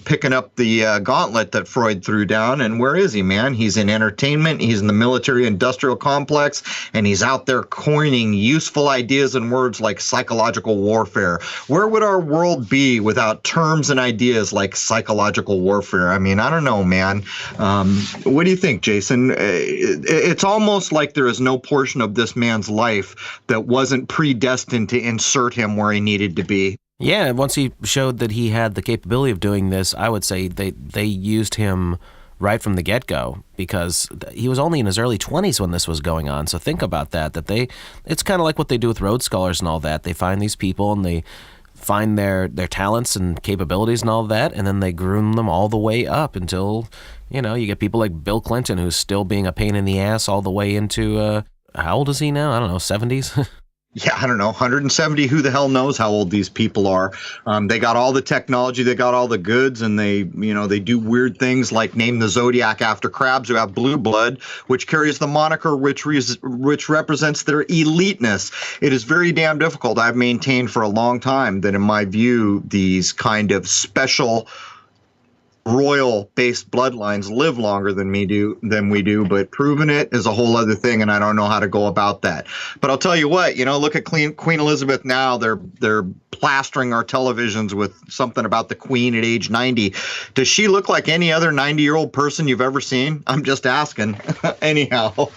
picking up the gauntlet that Freud threw down. And where is he, man? He's in entertainment, he's in the military-industrial complex, and he's out there coining useful ideas and words like psychological warfare. Where would our world be without terms and ideas like psychological warfare? I mean, I don't know, man. What do you think, Jason? It's almost like there is no portion of this man's life that wasn't predestined to insert him where he needed to be. Yeah, once he showed that he had the capability of doing this, I would say they used him right from the get-go, because he was only in his early 20s when this was going on. So think about that it's kind of like what they do with Rhodes Scholars and all that. They find these people and they find their talents and capabilities and all that, and then they groom them all the way up until, you get people like Bill Clinton, who's still being a pain in the ass all the way into, how old is he now? I don't know, 70s? Yeah, I don't know, 170. Who the hell knows how old these people are? They got all the technology, they got all the goods, and they do weird things like name the zodiac after crabs who have blue blood, which carries the moniker which represents their eliteness. It is very damn difficult. I've maintained for a long time that, in my view, these kind of special royal-based bloodlines live longer than we do, but proving it is a whole other thing, and I don't know how to go about that. But I'll tell you what, look at Queen Elizabeth now. They're plastering our televisions with something about the Queen at age 90. Does she look like any other 90-year-old person you've ever seen? I'm just asking. Anyhow.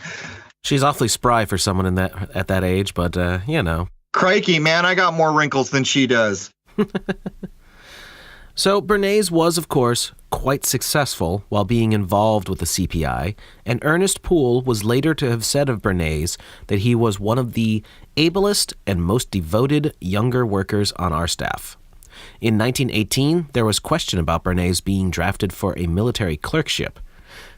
She's awfully spry for someone at that age, but, Crikey, man, I got more wrinkles than she does. So Bernays was, of course, quite successful while being involved with the CPI, and Ernest Poole was later to have said of Bernays that he was one of the ablest and most devoted younger workers on our staff. In 1918, there was question about Bernays being drafted for a military clerkship.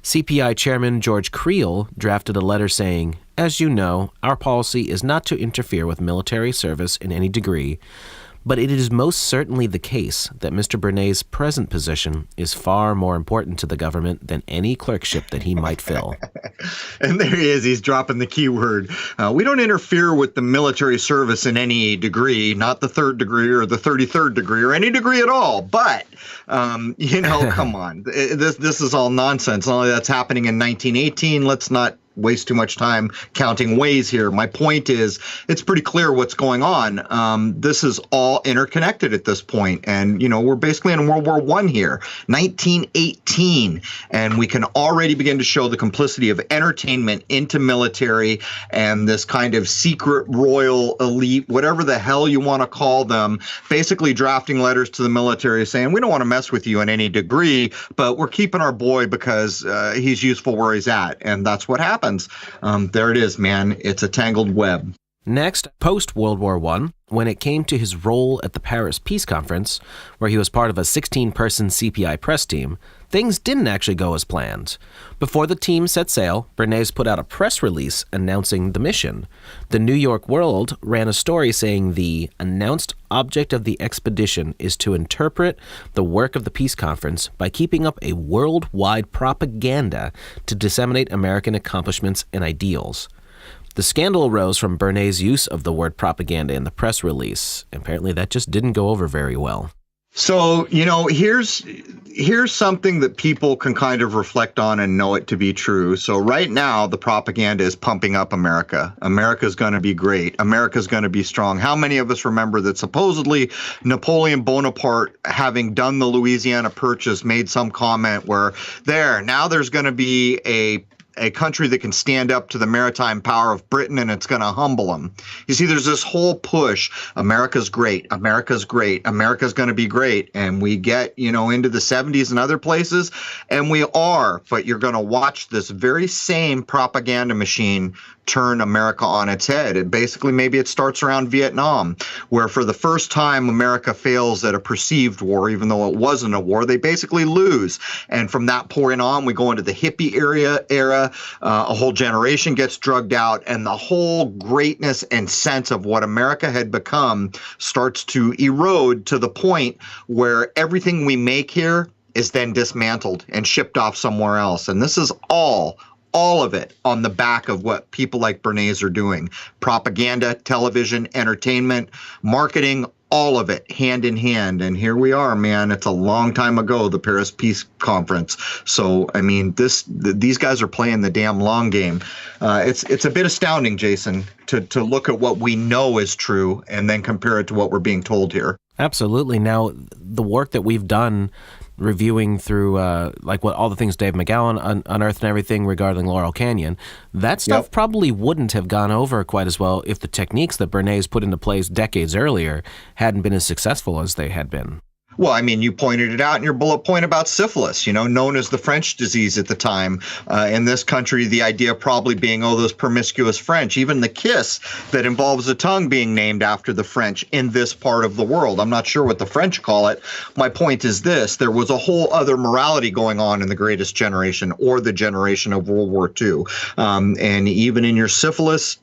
CPI Chairman George Creel drafted a letter saying, "As you know, our policy is not to interfere with military service in any degree, but it is most certainly the case that Mr. Bernays' present position is far more important to the government than any clerkship that he might fill." And there he is. He's dropping the key word. We don't interfere with the military service in any degree, not the 3rd degree or the 33rd degree or any degree at all. But, come on. This is all nonsense. Not only that's happening in 1918. Let's not waste too much time counting ways here. My point is, it's pretty clear what's going on. This is all interconnected at this point. And, we're basically in World War I here, 1918. And we can already begin to show the complicity of entertainment into military and this kind of secret royal elite, whatever the hell you want to call them, basically drafting letters to the military saying, we don't want to mess with you in any degree, but we're keeping our boy because he's useful where he's at. And that's what happened. There it is, man. It's a tangled web. Next, post-World War I, when it came to his role at the Paris Peace Conference, where he was part of a 16-person CPI press team, things didn't actually go as planned. Before the team set sail, Bernays put out a press release announcing the mission. The New York World ran a story saying the announced object of the expedition is to interpret the work of the peace conference by keeping up a worldwide propaganda to disseminate American accomplishments and ideals. The scandal arose from Bernays' use of the word propaganda in the press release. Apparently that just didn't go over very well. So, here's something that people can kind of reflect on and know it to be true. So right now, the propaganda is pumping up America. America's going to be great. America's going to be strong. How many of us remember that supposedly Napoleon Bonaparte, having done the Louisiana Purchase, made some comment where now there's going to be a country that can stand up to the maritime power of Britain, and it's going to humble them. You see, there's this whole push. America's great. America's great. America's going to be great. And we get, into the 70s and other places, and we are. But you're going to watch this very same propaganda machine turn America on its head. And basically, maybe it starts around Vietnam, where for the first time, America fails at a perceived war, even though it wasn't a war. They basically lose. And from that point on, we go into the hippie era. A whole generation gets drugged out, and the whole greatness and sense of what America had become starts to erode to the point where everything we make here is then dismantled and shipped off somewhere else. And this is all of it on the back of what people like Bernays are doing. Propaganda, television, entertainment, marketing, all of it hand in hand. And here we are, man. It's a long time ago, the Paris Peace Conference. So, I mean, these guys are playing the damn long game. It's a bit astounding, Jason, to look at what we know is true and then compare it to what we're being told here. Absolutely. Now, the work that we've done reviewing through like what all the things Dave McGowan unearthed and everything regarding Laurel Canyon, that stuff probably wouldn't have gone over quite as well if the techniques that Bernays put into place decades earlier hadn't been as successful as they had been. Well, I mean, you pointed it out in your bullet point about syphilis, known as the French disease at the time. In this country, the idea probably being, oh, those promiscuous French, even the kiss that involves the tongue being named after the French in this part of the world. I'm not sure what the French call it. My point is this. There was a whole other morality going on in the Greatest Generation or the generation of World War II. And even in your syphilis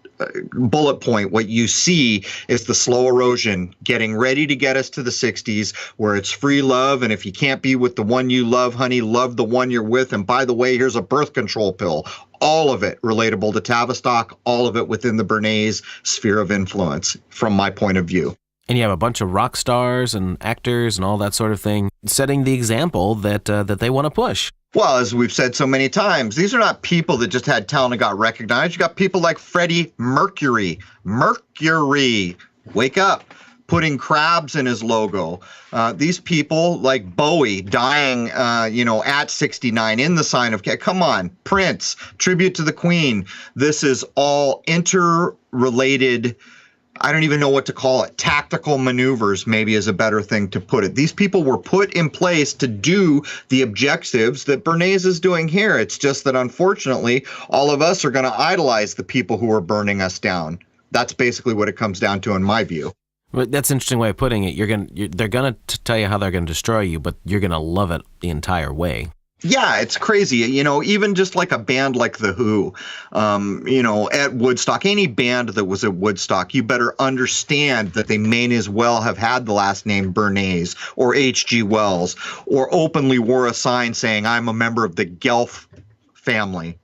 bullet point, what you see is the slow erosion getting ready to get us to the 60s, where it's free love. And if you can't be with the one you love, honey, love the one you're with. And by the way, here's a birth control pill. All of it relatable to Tavistock, all of it within the Bernays sphere of influence, from my point of view. And you have a bunch of rock stars and actors and all that sort of thing, setting the example that they want to push. Well, as we've said so many times, these are not people that just had talent and got recognized. You got people like Freddie Mercury. Wake up. Putting crabs in his logo. These people like Bowie dying, at 69 in the sign of, come on, Prince, tribute to the Queen. This is all interrelated. I don't even know what to call it. Tactical maneuvers maybe is a better thing to put it. These people were put in place to do the objectives that Bernays is doing here. It's just that unfortunately, all of us are going to idolize the people who are burning us down. That's basically what it comes down to in my view. But that's an interesting way of putting it. They're going to tell you how they're going to destroy you, but you're going to love it the entire way. Yeah, it's crazy. Even just like a band like The Who, at Woodstock, any band that was at Woodstock, you better understand that they may as well have had the last name Bernays or H.G. Wells, or openly wore a sign saying, I'm a member of the Guelph family,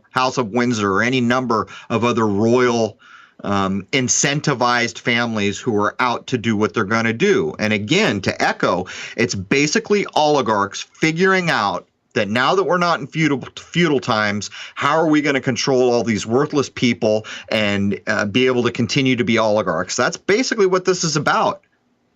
House of Windsor, or any number of other royal incentivized families who are out to do what they're going to do. And again, to echo, it's basically oligarchs figuring out that now that we're not in feudal times, how are we going to control all these worthless people and be able to continue to be oligarchs? That's basically what this is about.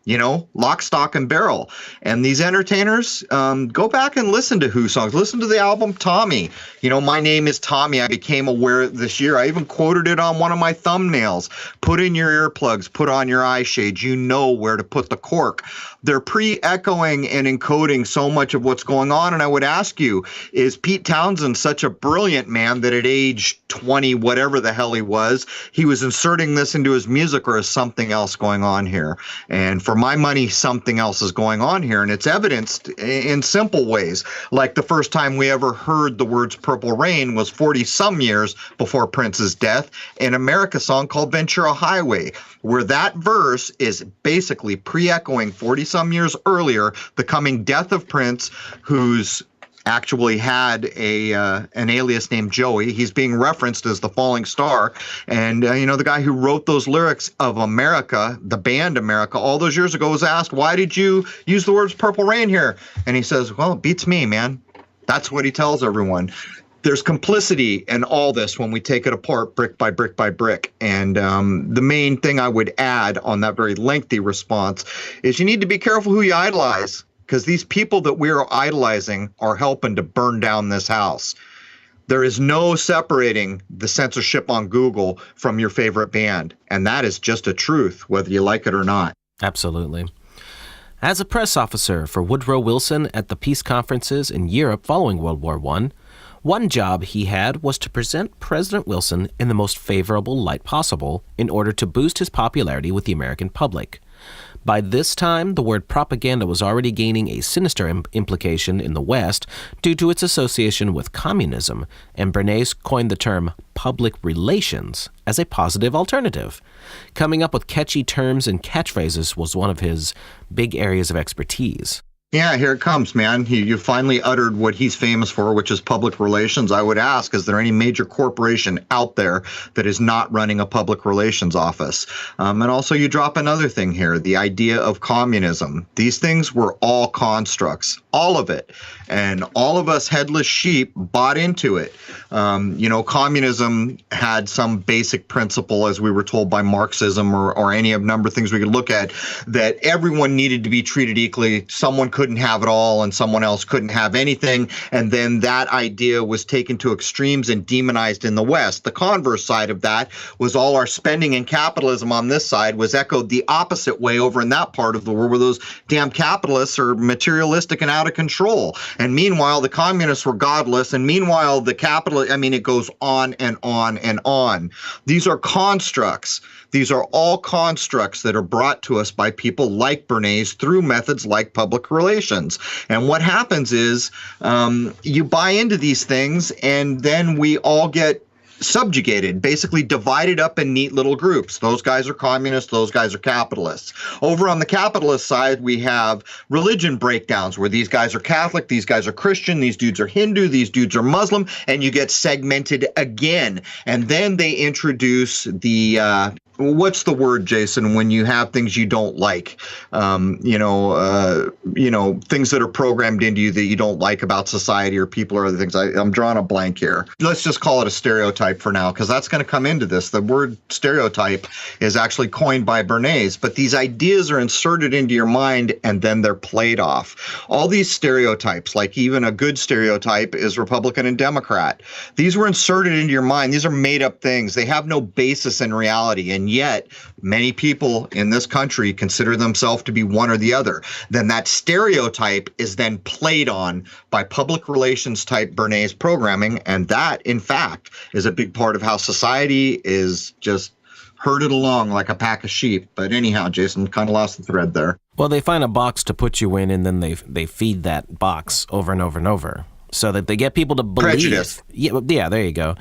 Lock, stock, and barrel. And these entertainers, go back and listen to Who songs. Listen to the album Tommy. My name is Tommy. I became aware this year. I even quoted it on one of my thumbnails. Put in your earplugs, put on your eye shades. You know where to put the cork. They're pre-echoing and encoding so much of what's going on. And I would ask you, is Pete Townsend such a brilliant man that at age 20, whatever the hell he was inserting this into his music, or is something else going on here? And for my money, something else is going on here. And it's evidenced in simple ways. Like the first time we ever heard the words Purple Rain was 40 some years before Prince's death, in America song called Ventura Highway, where that verse is basically pre-echoing 40 some years earlier, the coming death of Prince, who's actually had an alias named Joey. He's being referenced as the falling star. And, the guy who wrote those lyrics of America, the band America, all those years ago was asked, why did you use the words Purple Rain here? And he says, well, it beats me, man. That's what he tells everyone. There's complicity in all this when we take it apart brick by brick by brick. And the main thing I would add on that very lengthy response is you need to be careful who you idolize, because these people that we're idolizing are helping to burn down this house. There is no separating the censorship on Google from your favorite band. And that is just a truth, whether you like it or not. Absolutely. As a press officer for Woodrow Wilson at the peace conferences in Europe following World War I, one job he had was to present President Wilson in the most favorable light possible in order to boost his popularity with the American public. By this time, the word propaganda was already gaining a sinister implication in the West due to its association with communism, and Bernays coined the term public relations as a positive alternative. Coming up with catchy terms and catchphrases was one of his big areas of expertise. Yeah, here it comes, man. You finally uttered what he's famous for, which is public relations. I would ask, is there any major corporation out there that is not running a public relations office? And also, you drop another thing here, the idea of communism. These things were all constructs, all of it. And all of us headless sheep bought into it. Communism had some basic principle, as we were told by Marxism or any of number of things we could look at, that everyone needed to be treated equally. Someone couldn't have it all and someone else couldn't have anything. And then that idea was taken to extremes and demonized in the West. The converse side of that was all our spending and capitalism on this side was echoed the opposite way over in that part of the world, where those damn capitalists are materialistic and out of control. And meanwhile, the communists were godless. And meanwhile, the it goes on and on and on. These are constructs. These are all constructs that are brought to us by people like Bernays through methods like public relations. And what happens is you buy into these things, and then we all get subjugated, basically divided up in neat little groups. Those guys are communists, those guys are capitalists. Over on the capitalist side, we have religion breakdowns where these guys are Catholic, these guys are Christian, these dudes are Hindu, these dudes are Muslim, and you get segmented again. And then they introduce the what's the word, Jason, when you have things you don't like, things that are programmed into you that you don't like about society or people or other things. I'm drawing a blank here. Let's just call it a stereotype for now, because that's going to come into this. The word stereotype is actually coined by Bernays, but these ideas are inserted into your mind and then they're played off. All these stereotypes, like even a good stereotype is Republican and Democrat. These were inserted into your mind. These are made up things. They have no basis in reality. And yet many people in this country consider themselves to be one or the other. Then that stereotype is then played on by public relations type Bernays programming. And that, in fact, is a big part of how society is just herded along like a pack of sheep. But anyhow, Jason, kind of lost the thread there. Well, they find a box to put you in, and then they feed that box over and over and over so that they get people to believe. Prejudice. Yeah, there you go.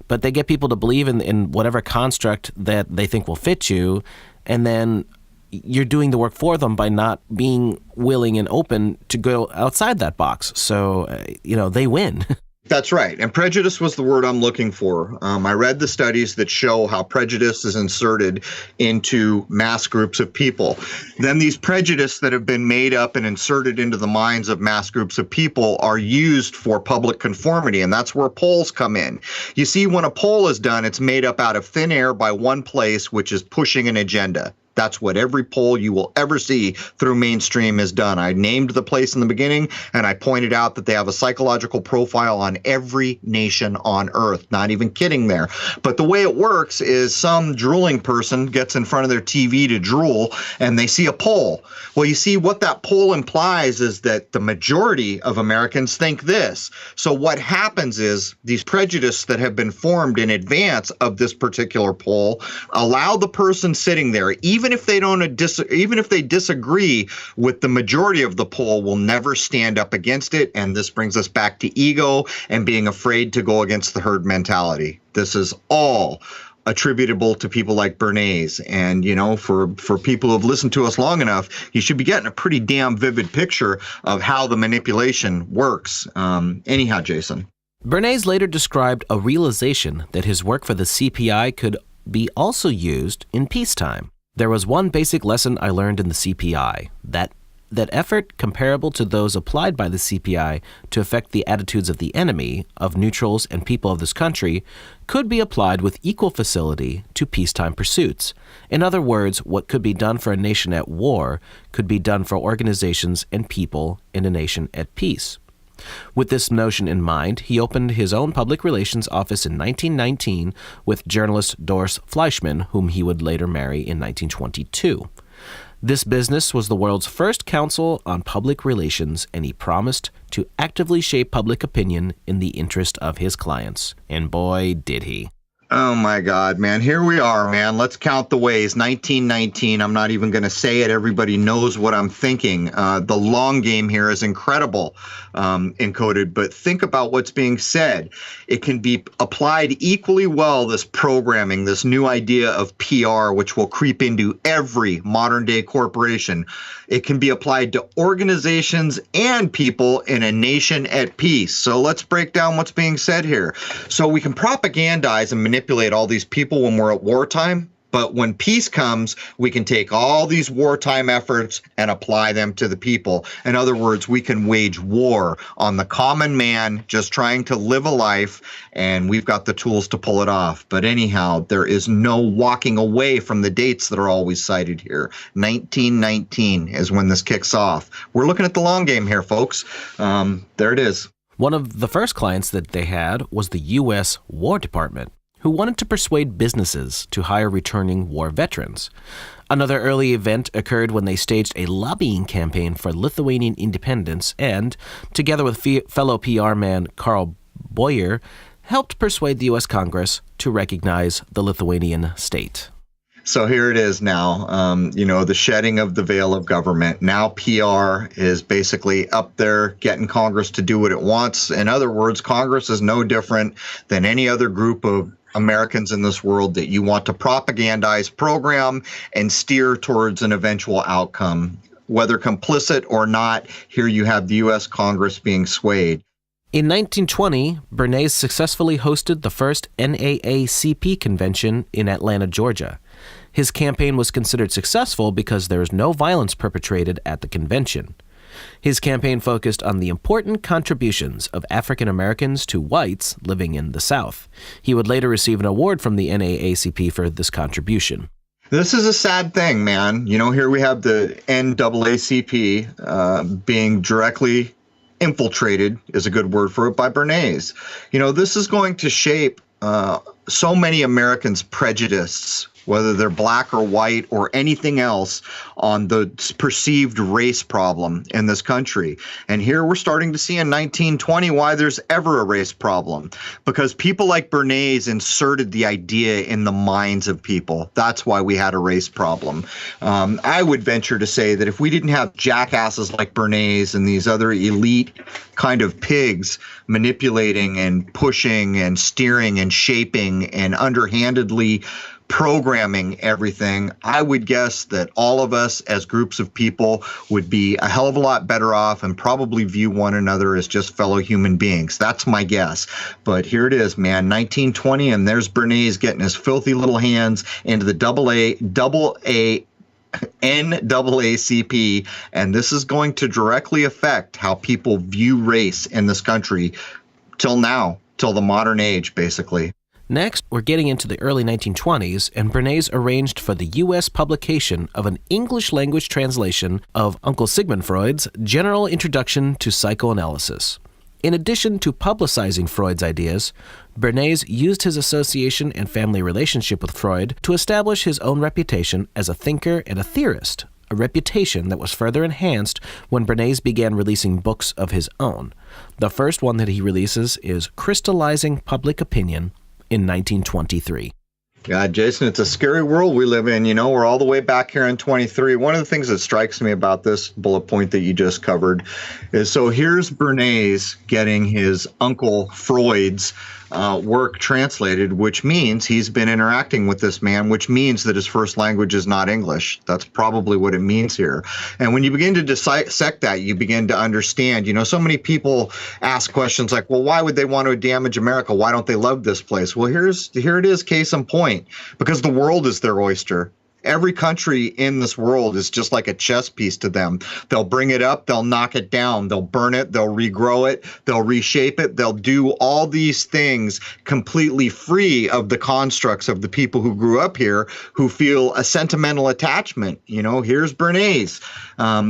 But they get people to believe in whatever construct that they think will fit you, and then you're doing the work for them by not being willing and open to go outside that box. So, they win. That's right. And prejudice was the word I'm looking for. I read the studies that show how prejudice is inserted into mass groups of people. Then these prejudice that have been made up and inserted into the minds of mass groups of people are used for public conformity. And that's where polls come in. You see, when a poll is done, it's made up out of thin air by one place, which is pushing an agenda. That's what every poll you will ever see through mainstream is done. I named the place in the beginning, and I pointed out that they have a psychological profile on every nation on Earth. Not even kidding there. But the way it works is some drooling person gets in front of their TV to drool, and they see a poll. Well, you see, what that poll implies is that the majority of Americans think this. So what happens is these prejudices that have been formed in advance of this particular poll allow the person sitting there, even if they disagree with the majority of the poll, will never stand up against it. And this brings us back to ego and being afraid to go against the herd mentality. This is all attributable to people like Bernays. And, for people who have listened to us long enough, you should be getting a pretty damn vivid picture of how the manipulation works. Anyhow, Jason. Bernays later described a realization that his work for the CPI could be also used in peacetime. There was one basic lesson I learned in the CPI, that effort comparable to those applied by the CPI to affect the attitudes of the enemy, of neutrals and people of this country, could be applied with equal facility to peacetime pursuits. In other words, what could be done for a nation at war could be done for organizations and people in a nation at peace. With this notion in mind, he opened his own public relations office in 1919 with journalist Doris Fleischman, whom he would later marry in 1922. This business was the world's first council on public relations, and he promised to actively shape public opinion in the interest of his clients. And boy, did he. Oh my God, man. Here we are, man. Let's count the ways. 1919. I'm not even going to say it. Everybody knows what I'm thinking. The long game here is incredible, encoded, but think about what's being said. It can be applied equally well, this programming, this new idea of PR, which will creep into every modern day corporation. It can be applied to organizations and people in a nation at peace. So let's break down what's being said here. So we can propagandize and manipulate all these people when we're at wartime. But when peace comes, we can take all these wartime efforts and apply them to the people. In other words, we can wage war on the common man just trying to live a life, and we've got the tools to pull it off. But anyhow, there is no walking away from the dates that are always cited here. 1919 is when this kicks off. We're looking at the long game here, folks. There it is. One of the first clients that they had was the U.S. War Department, who wanted to persuade businesses to hire returning war veterans. Another early event occurred when they staged a lobbying campaign for Lithuanian independence and, together with fellow PR man Karl Boyer, helped persuade the U.S. Congress to recognize the Lithuanian state. So here it is now, the shedding of the veil of government. Now PR is basically up there getting Congress to do what it wants. In other words, Congress is no different than any other group of Americans in this world that you want to propagandize, program, and steer towards an eventual outcome. Whether complicit or not, here you have the U.S. Congress being swayed. In 1920, Bernays successfully hosted the first NAACP convention in Atlanta, Georgia. His campaign was considered successful because there was no violence perpetrated at the convention. His campaign focused on the important contributions of African Americans to whites living in the South. He would later receive an award from the NAACP for this contribution. This is a sad thing, man. Here we have the NAACP being directly infiltrated, is a good word for it, by Bernays. This is going to shape so many Americans' prejudice, whether they're black or white or anything else, on the perceived race problem in this country. And here we're starting to see in 1920 why there's ever a race problem, because people like Bernays inserted the idea in the minds of people. That's why we had a race problem. I would venture to say that if we didn't have jackasses like Bernays and these other elite kind of pigs manipulating and pushing and steering and shaping and underhandedly programming everything, I would guess that all of us as groups of people would be a hell of a lot better off and probably view one another as just fellow human beings. That's my guess. But here it is, man, 1920, and there's Bernays getting his filthy little hands into the NAACP, and this is going to directly affect how people view race in this country till now, till the modern age, basically. Next, we're getting into the early 1920s, and Bernays arranged for the U.S. publication of an English-language translation of Uncle Sigmund Freud's General Introduction to Psychoanalysis. In addition to publicizing Freud's ideas, Bernays used his association and family relationship with Freud to establish his own reputation as a thinker and a theorist, a reputation that was further enhanced when Bernays began releasing books of his own. The first one that he releases is Crystallizing Public Opinion in 1923. God, Jason, it's a scary world we live in. We're all the way back here in 23. One of the things that strikes me about this bullet point that you just covered is, so here's Bernays getting his Uncle Freud's work translated, which means he's been interacting with this man, which means that his first language is not English. That's probably what it means here. And when you begin to dissect that, you begin to understand, so many people ask questions like, well, why would they want to damage America? Why don't they love this place? Well, here it is, case in point, because the world is their oyster. Every country in this world is just like a chess piece to them. They'll bring it up, they'll knock it down, they'll burn it, they'll regrow it, they'll reshape it, they'll do all these things completely free of the constructs of the people who grew up here, who feel a sentimental attachment. Here's Bernays.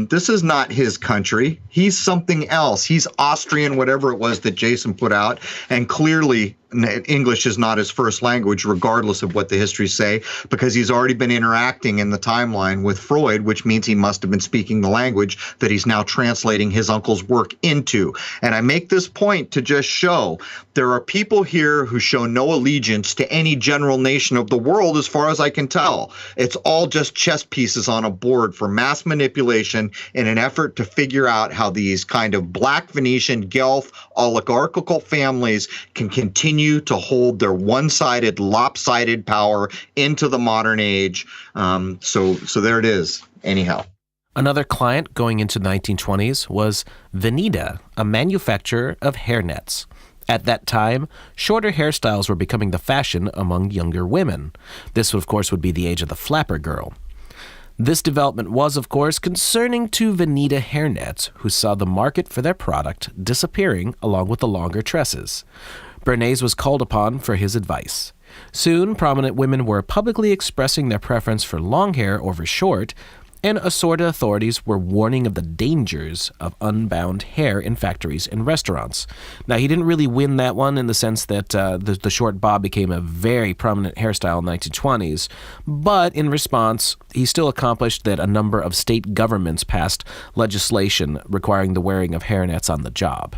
This is not his country. He's something else. He's Austrian, whatever it was that Jason put out, and clearly English is not his first language, regardless of what the histories say, because he's already been interacting in the timeline with Freud, which means he must have been speaking the language that he's now translating his uncle's work into. And I make this point to just show there are people here who show no allegiance to any general nation of the world, as far as I can tell. It's all just chess pieces on a board for mass manipulation in an effort to figure out how these kind of black Venetian Guelph oligarchical families can continue to hold their one-sided, lopsided power into the modern age. So there it is. Anyhow. Another client going into the 1920s was Veneta, a manufacturer of hairnets. At that time, shorter hairstyles were becoming the fashion among younger women. This, of course, would be the age of the flapper girl. This development was, of course, concerning to Veneta hairnets, who saw the market for their product disappearing along with the longer tresses. Bernays was called upon for his advice. Soon, prominent women were publicly expressing their preference for long hair over short, and assorted authorities were warning of the dangers of unbound hair in factories and restaurants. Now, he didn't really win that one in the sense that the short bob became a very prominent hairstyle in the 1920s, but in response, he still accomplished that a number of state governments passed legislation requiring the wearing of hairnets on the job.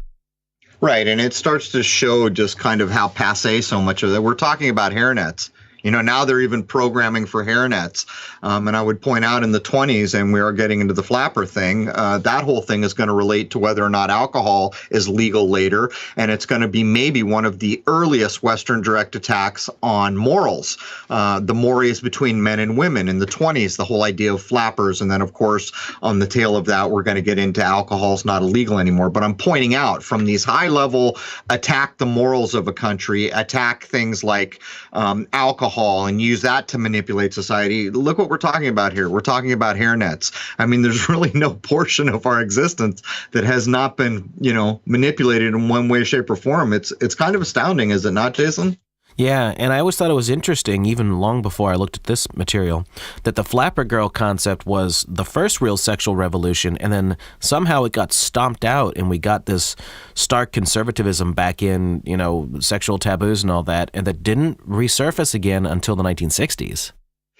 Right, and it starts to show just kind of how passé so much of that. We're talking about hairnets. You know, now they're even programming for hairnets. And I would point out in the 20s, and we are getting into the flapper thing, that whole thing is going to relate to whether or not alcohol is legal later. And it's going to be maybe one of the earliest Western direct attacks on morals, the mores between men and women in the 20s, the whole idea of flappers. And then, of course, on the tail of that, we're going to get into alcohol's not illegal anymore. But I'm pointing out from these high level attack the morals of a country, attack things like alcohol, and use that to manipulate society. Look what we're talking about here. We're talking about hairnets. I mean, there's really no portion of our existence that has not been, manipulated in one way, shape, or form. It's kind of astounding, is it not, Jason? Yeah, and I always thought it was interesting, even long before I looked at this material, that the flapper girl concept was the first real sexual revolution, and then somehow it got stomped out, and we got this stark conservatism back in, sexual taboos and all that, and that didn't resurface again until the 1960s.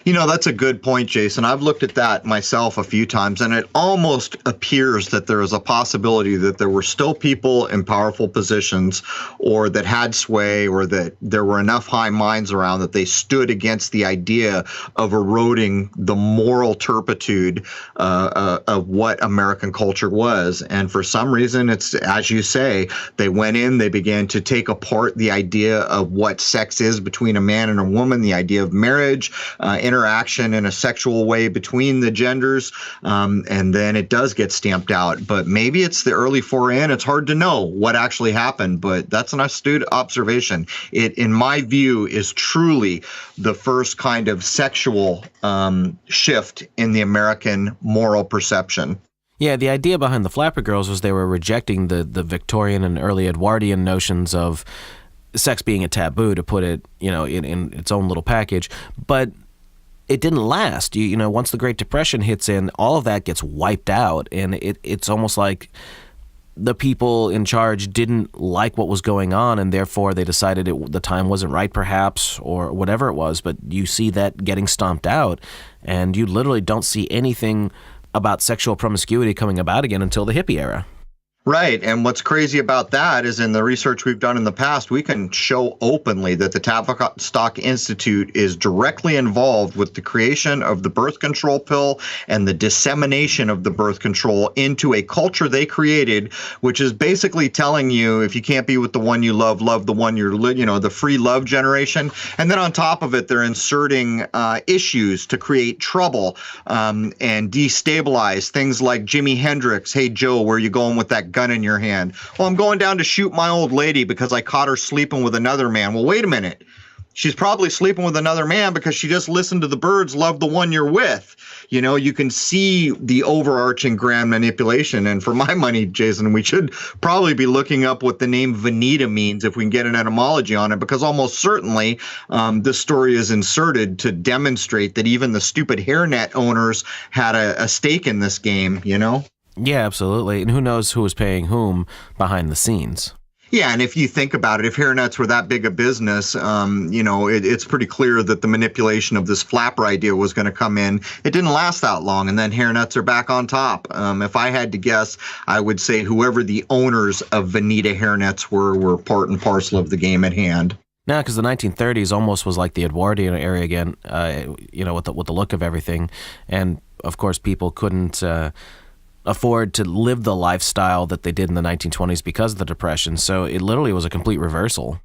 That's a good point, Jason. I've looked at that myself a few times, and it almost appears that there is a possibility that there were still people in powerful positions or that had sway or that there were enough high minds around that they stood against the idea of eroding the moral turpitude of what American culture was. And for some reason, it's, as you say, they went in, they began to take apart the idea of what sex is between a man and a woman, the idea of marriage, interaction in a sexual way between the genders, and then it does get stamped out. But maybe it's the early foray in. It's hard to know what actually happened, but that's an astute observation. It, in my view, is truly the first kind of sexual shift in the American moral perception. Yeah, the idea behind the flapper girls was they were rejecting the Victorian and early Edwardian notions of sex being a taboo, to put it, in its own little package. But it didn't last. Once the Great Depression hits in, all of that gets wiped out, and it's almost like the people in charge didn't like what was going on, and therefore they decided the time wasn't right, perhaps, or whatever it was. But you see that getting stomped out, and you literally don't see anything about sexual promiscuity coming about again until the hippie era. Right. And what's crazy about that is in the research we've done in the past, we can show openly that the Tavistock Institute is directly involved with the creation of the birth control pill and the dissemination of the birth control into a culture they created, which is basically telling you if you can't be with the one you love, love the one you're, the free love generation. And then on top of it, they're inserting issues to create trouble and destabilize things like Jimi Hendrix. Hey, Joe, where are you going with that gun in your hand? Well, I'm going down to shoot my old lady because I caught her sleeping with another man. Well, wait a minute. She's probably sleeping with another man because she just listened to the Byrds, love the one you're with. You can see the overarching grand manipulation. And for my money, Jason, we should probably be looking up what the name Veneta means if we can get an etymology on it, because almost certainly this story is inserted to demonstrate that even the stupid hairnet owners had a stake in this game, Yeah, absolutely. And who knows who was paying whom behind the scenes. Yeah, and if you think about it, if hairnets were that big a business, it's pretty clear that the manipulation of this flapper idea was going to come in. It didn't last that long, and then hairnets are back on top. If I had to guess, I would say whoever the owners of Veneta hairnets were part and parcel of the game at hand. No, because the 1930s almost was like the Edwardian era again, with the look of everything. And, of course, people couldn't afford to live the lifestyle that they did in the 1920s because of the Depression. So it literally was a complete reversal.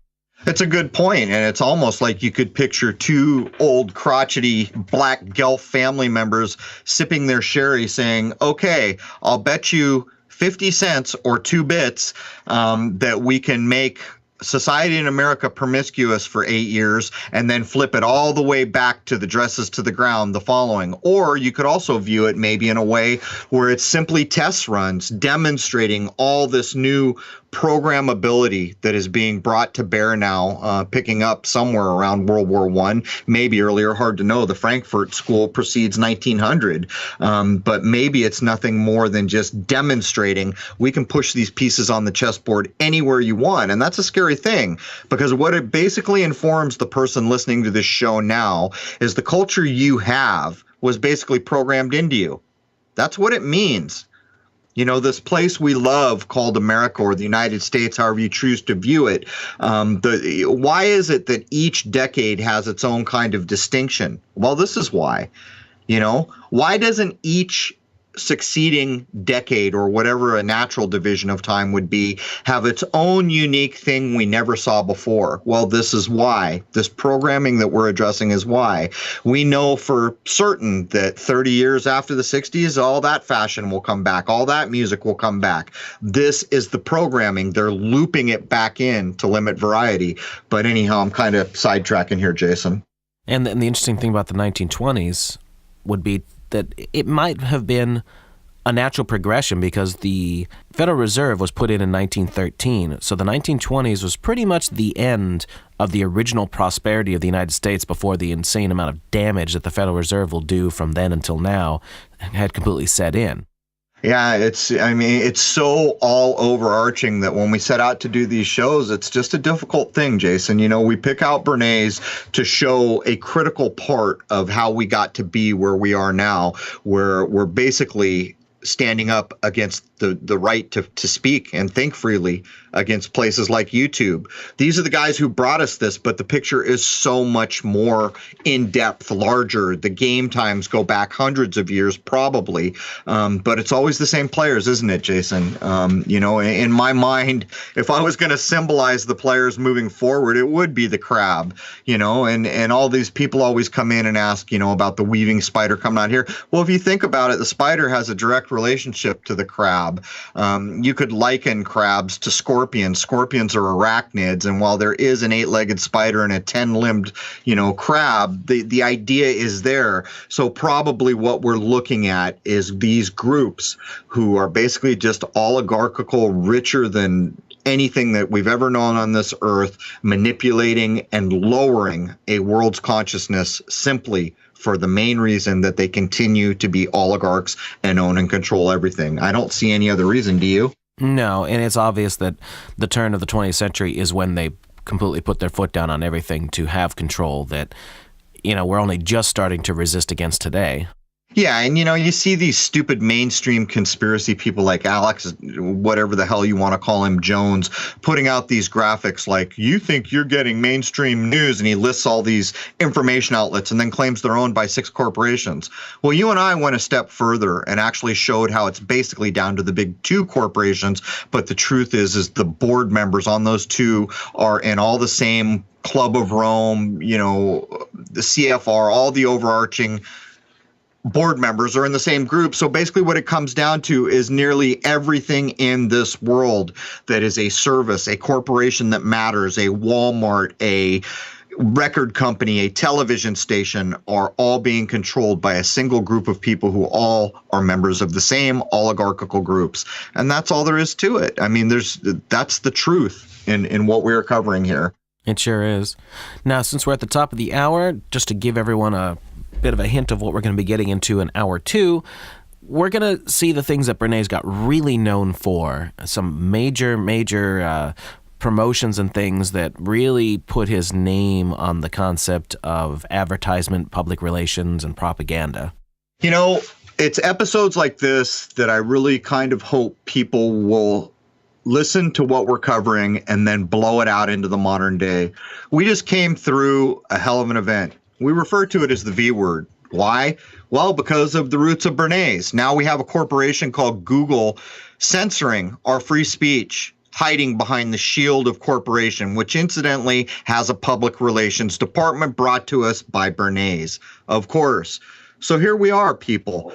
It's a good point, and it's almost like you could picture two old crotchety black Guelph family members sipping their sherry saying, okay, I'll bet you 50 cents or 2 bits that we can make society in America promiscuous for 8 years and then flip it all the way back to the dresses to the ground the following. Or you could also view it maybe in a way where it's simply test runs demonstrating all this new programmability that is being brought to bear now, picking up somewhere around World War I, maybe earlier, hard to know. The Frankfurt School precedes 1900, but maybe it's nothing more than just demonstrating we can push these pieces on the chessboard anywhere you want. And that's a scary thing, because what it basically informs the person listening to this show now is the culture you have was basically programmed into you. That's what it means. This place we love called America, or the United States, however you choose to view it. Why is it that each decade has its own kind of distinction? Well, this is why. Why doesn't each succeeding decade, or whatever a natural division of time would be, have its own unique thing we never saw before? Well, this is why. This programming that we're addressing is why. We know for certain that 30 years after the 60s, all that fashion will come back. All that music will come back. This is the programming. They're looping it back in to limit variety. But anyhow, I'm kind of sidetracking here, Jason. And the interesting thing about the 1920s would be that it might have been a natural progression, because the Federal Reserve was put in 1913. So the 1920s was pretty much the end of the original prosperity of the United States before the insane amount of damage that the Federal Reserve will do from then until now had completely set in. Yeah, it's so all overarching that when we set out to do these shows, it's just a difficult thing, Jason. We pick out Bernays to show a critical part of how we got to be where we are now, where we're basically standing up against the right to speak and think freely against places like YouTube. These are the guys who brought us this, but the picture is so much more in-depth, larger. The game times go back hundreds of years, probably, but it's always the same players, isn't it, Jason? In my mind, if I was going to symbolize the players moving forward, it would be the crab, and all these people always come in and ask, about the weaving spider coming out here. Well, if you think about it, the spider has a direct relationship to the crab. You could liken crabs to scorpions. Scorpions are arachnids, and while there is an 8-legged spider and a 10-limbed, crab, the idea is there. So probably what we're looking at is these groups who are basically just oligarchical, richer than anything that we've ever known on this earth, manipulating and lowering a world's consciousness simply for the main reason that they continue to be oligarchs and own and control everything. I don't see any other reason, do you? No, and it's obvious that the turn of the 20th century is when they completely put their foot down on everything to have control that, we're only just starting to resist against today. Yeah, and you see these stupid mainstream conspiracy people like Alex, whatever the hell you want to call him, Jones, putting out these graphics like, you think you're getting mainstream news, and he lists all these information outlets and then claims they're owned by 6 corporations. Well, you and I went a step further and actually showed how it's basically down to the big 2 corporations, but the truth is the board members on those 2 are in all the same Club of Rome, the CFR, all the overarching board members are in the same group. So basically what it comes down to is nearly everything in this world that is a service, a corporation that matters, a Walmart, a record company, a television station, are all being controlled by a single group of people who all are members of the same oligarchical groups. And that's all there is to it. I mean, that's the truth in what we're covering here. It sure is. Now, since we're at the top of the hour, just to give everyone a bit of a hint of what we're going to be getting into in hour 2, we're going to see the things that Bernays got really known for, some major promotions and things that really put his name on the concept of advertisement, public relations, and propaganda. You know, it's episodes like this that I really kind of hope people will listen to what we're covering and then blow it out into the modern day. We just came through a hell of an event. We refer to it as the V word. Why? Well, because of the roots of Bernays. Now we have a corporation called Google censoring our free speech, hiding behind the shield of corporation, which incidentally has a public relations department brought to us by Bernays, of course. So here we are, people.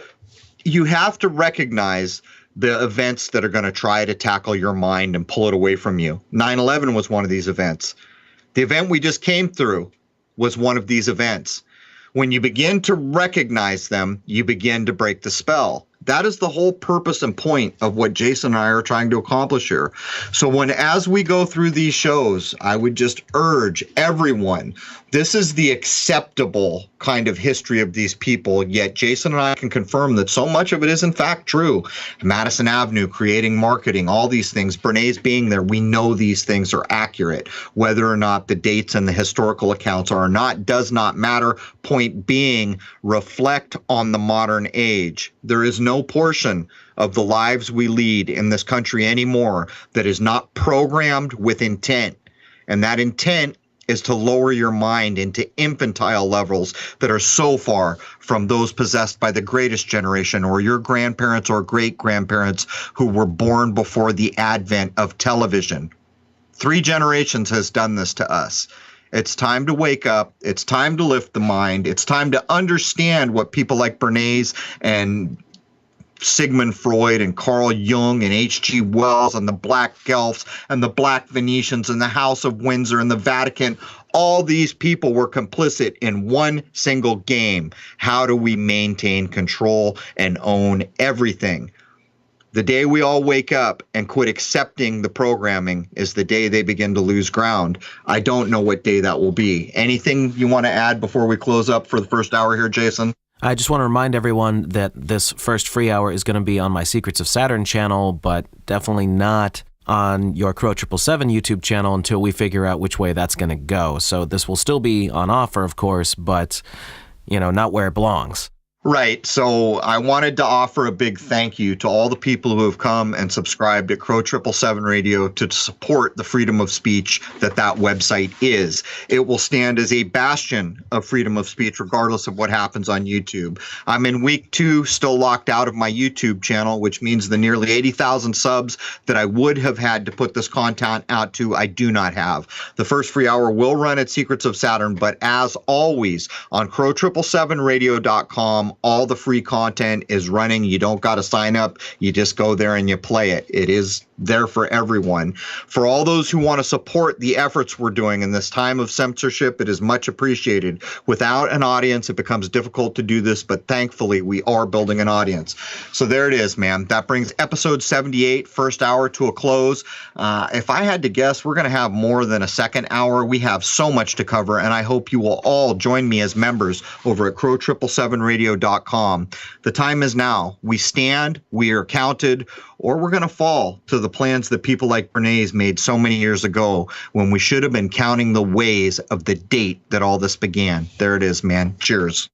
You have to recognize the events that are going to try to tackle your mind and pull it away from you. 9/11 was one of these events. The event we just came through was one of these events. When you begin to recognize them, you begin to break the spell. That is the whole purpose and point of what Jason and I are trying to accomplish here. So as we go through these shows, I would just urge everyone, this is the acceptable kind of history of these people, yet Jason and I can confirm that so much of it is in fact true. Madison Avenue, creating marketing, all these things, Bernays being there, we know these things are accurate. Whether or not the dates and the historical accounts are or not does not matter. Point being, reflect on the modern age. There is no portion of the lives we lead in this country anymore that is not programmed with intent. And that intent is to lower your mind into infantile levels that are so far from those possessed by the greatest generation or your grandparents or great-grandparents who were born before the advent of television. 3 generations has done this to us. It's time to wake up. It's time to lift the mind. It's time to understand what people like Bernays and Sigmund Freud and Carl Jung and H.G. Wells and the Black Guelphs and the Black Venetians and the House of Windsor and the Vatican, all these people were complicit in one single game. How do we maintain control and own everything? The day we all wake up and quit accepting the programming is the day they begin to lose ground. I don't know what day that will be. Anything you want to add before we close up for the first hour here, Jason? I just want to remind everyone that this first free hour is going to be on my Secrets of Saturn channel, but definitely not on your Crrow7 YouTube channel until we figure out which way that's going to go. So this will still be on offer, of course, but, not where it belongs. Right. So I wanted to offer a big thank you to all the people who have come and subscribed at Crrow7 Radio to support the freedom of speech that website is. It will stand as a bastion of freedom of speech regardless of what happens on YouTube. I'm in week 2, still locked out of my YouTube channel, which means the nearly 80,000 subs that I would have had to put this content out to, I do not have. The first free hour will run at Secrets of Saturn, but as always, on Crrow7radio.com, all the free content is running. You don't got to sign up. You just go there and you play it. It is there for everyone. For all those who want to support the efforts we're doing in this time of censorship, it is much appreciated. Without an audience, it becomes difficult to do this, but thankfully we are building an audience. So there it is, man. That brings episode 78, first hour, to a close. If I had to guess, we're going to have more than a second hour. We have so much to cover, and I hope you will all join me as members over at Crrow7radio.com. The time is now. We stand, we are counted, or we're going to fall to the plans that people like Bernays made so many years ago when we should have been counting the ways of the date that all this began. There it is, man. Cheers.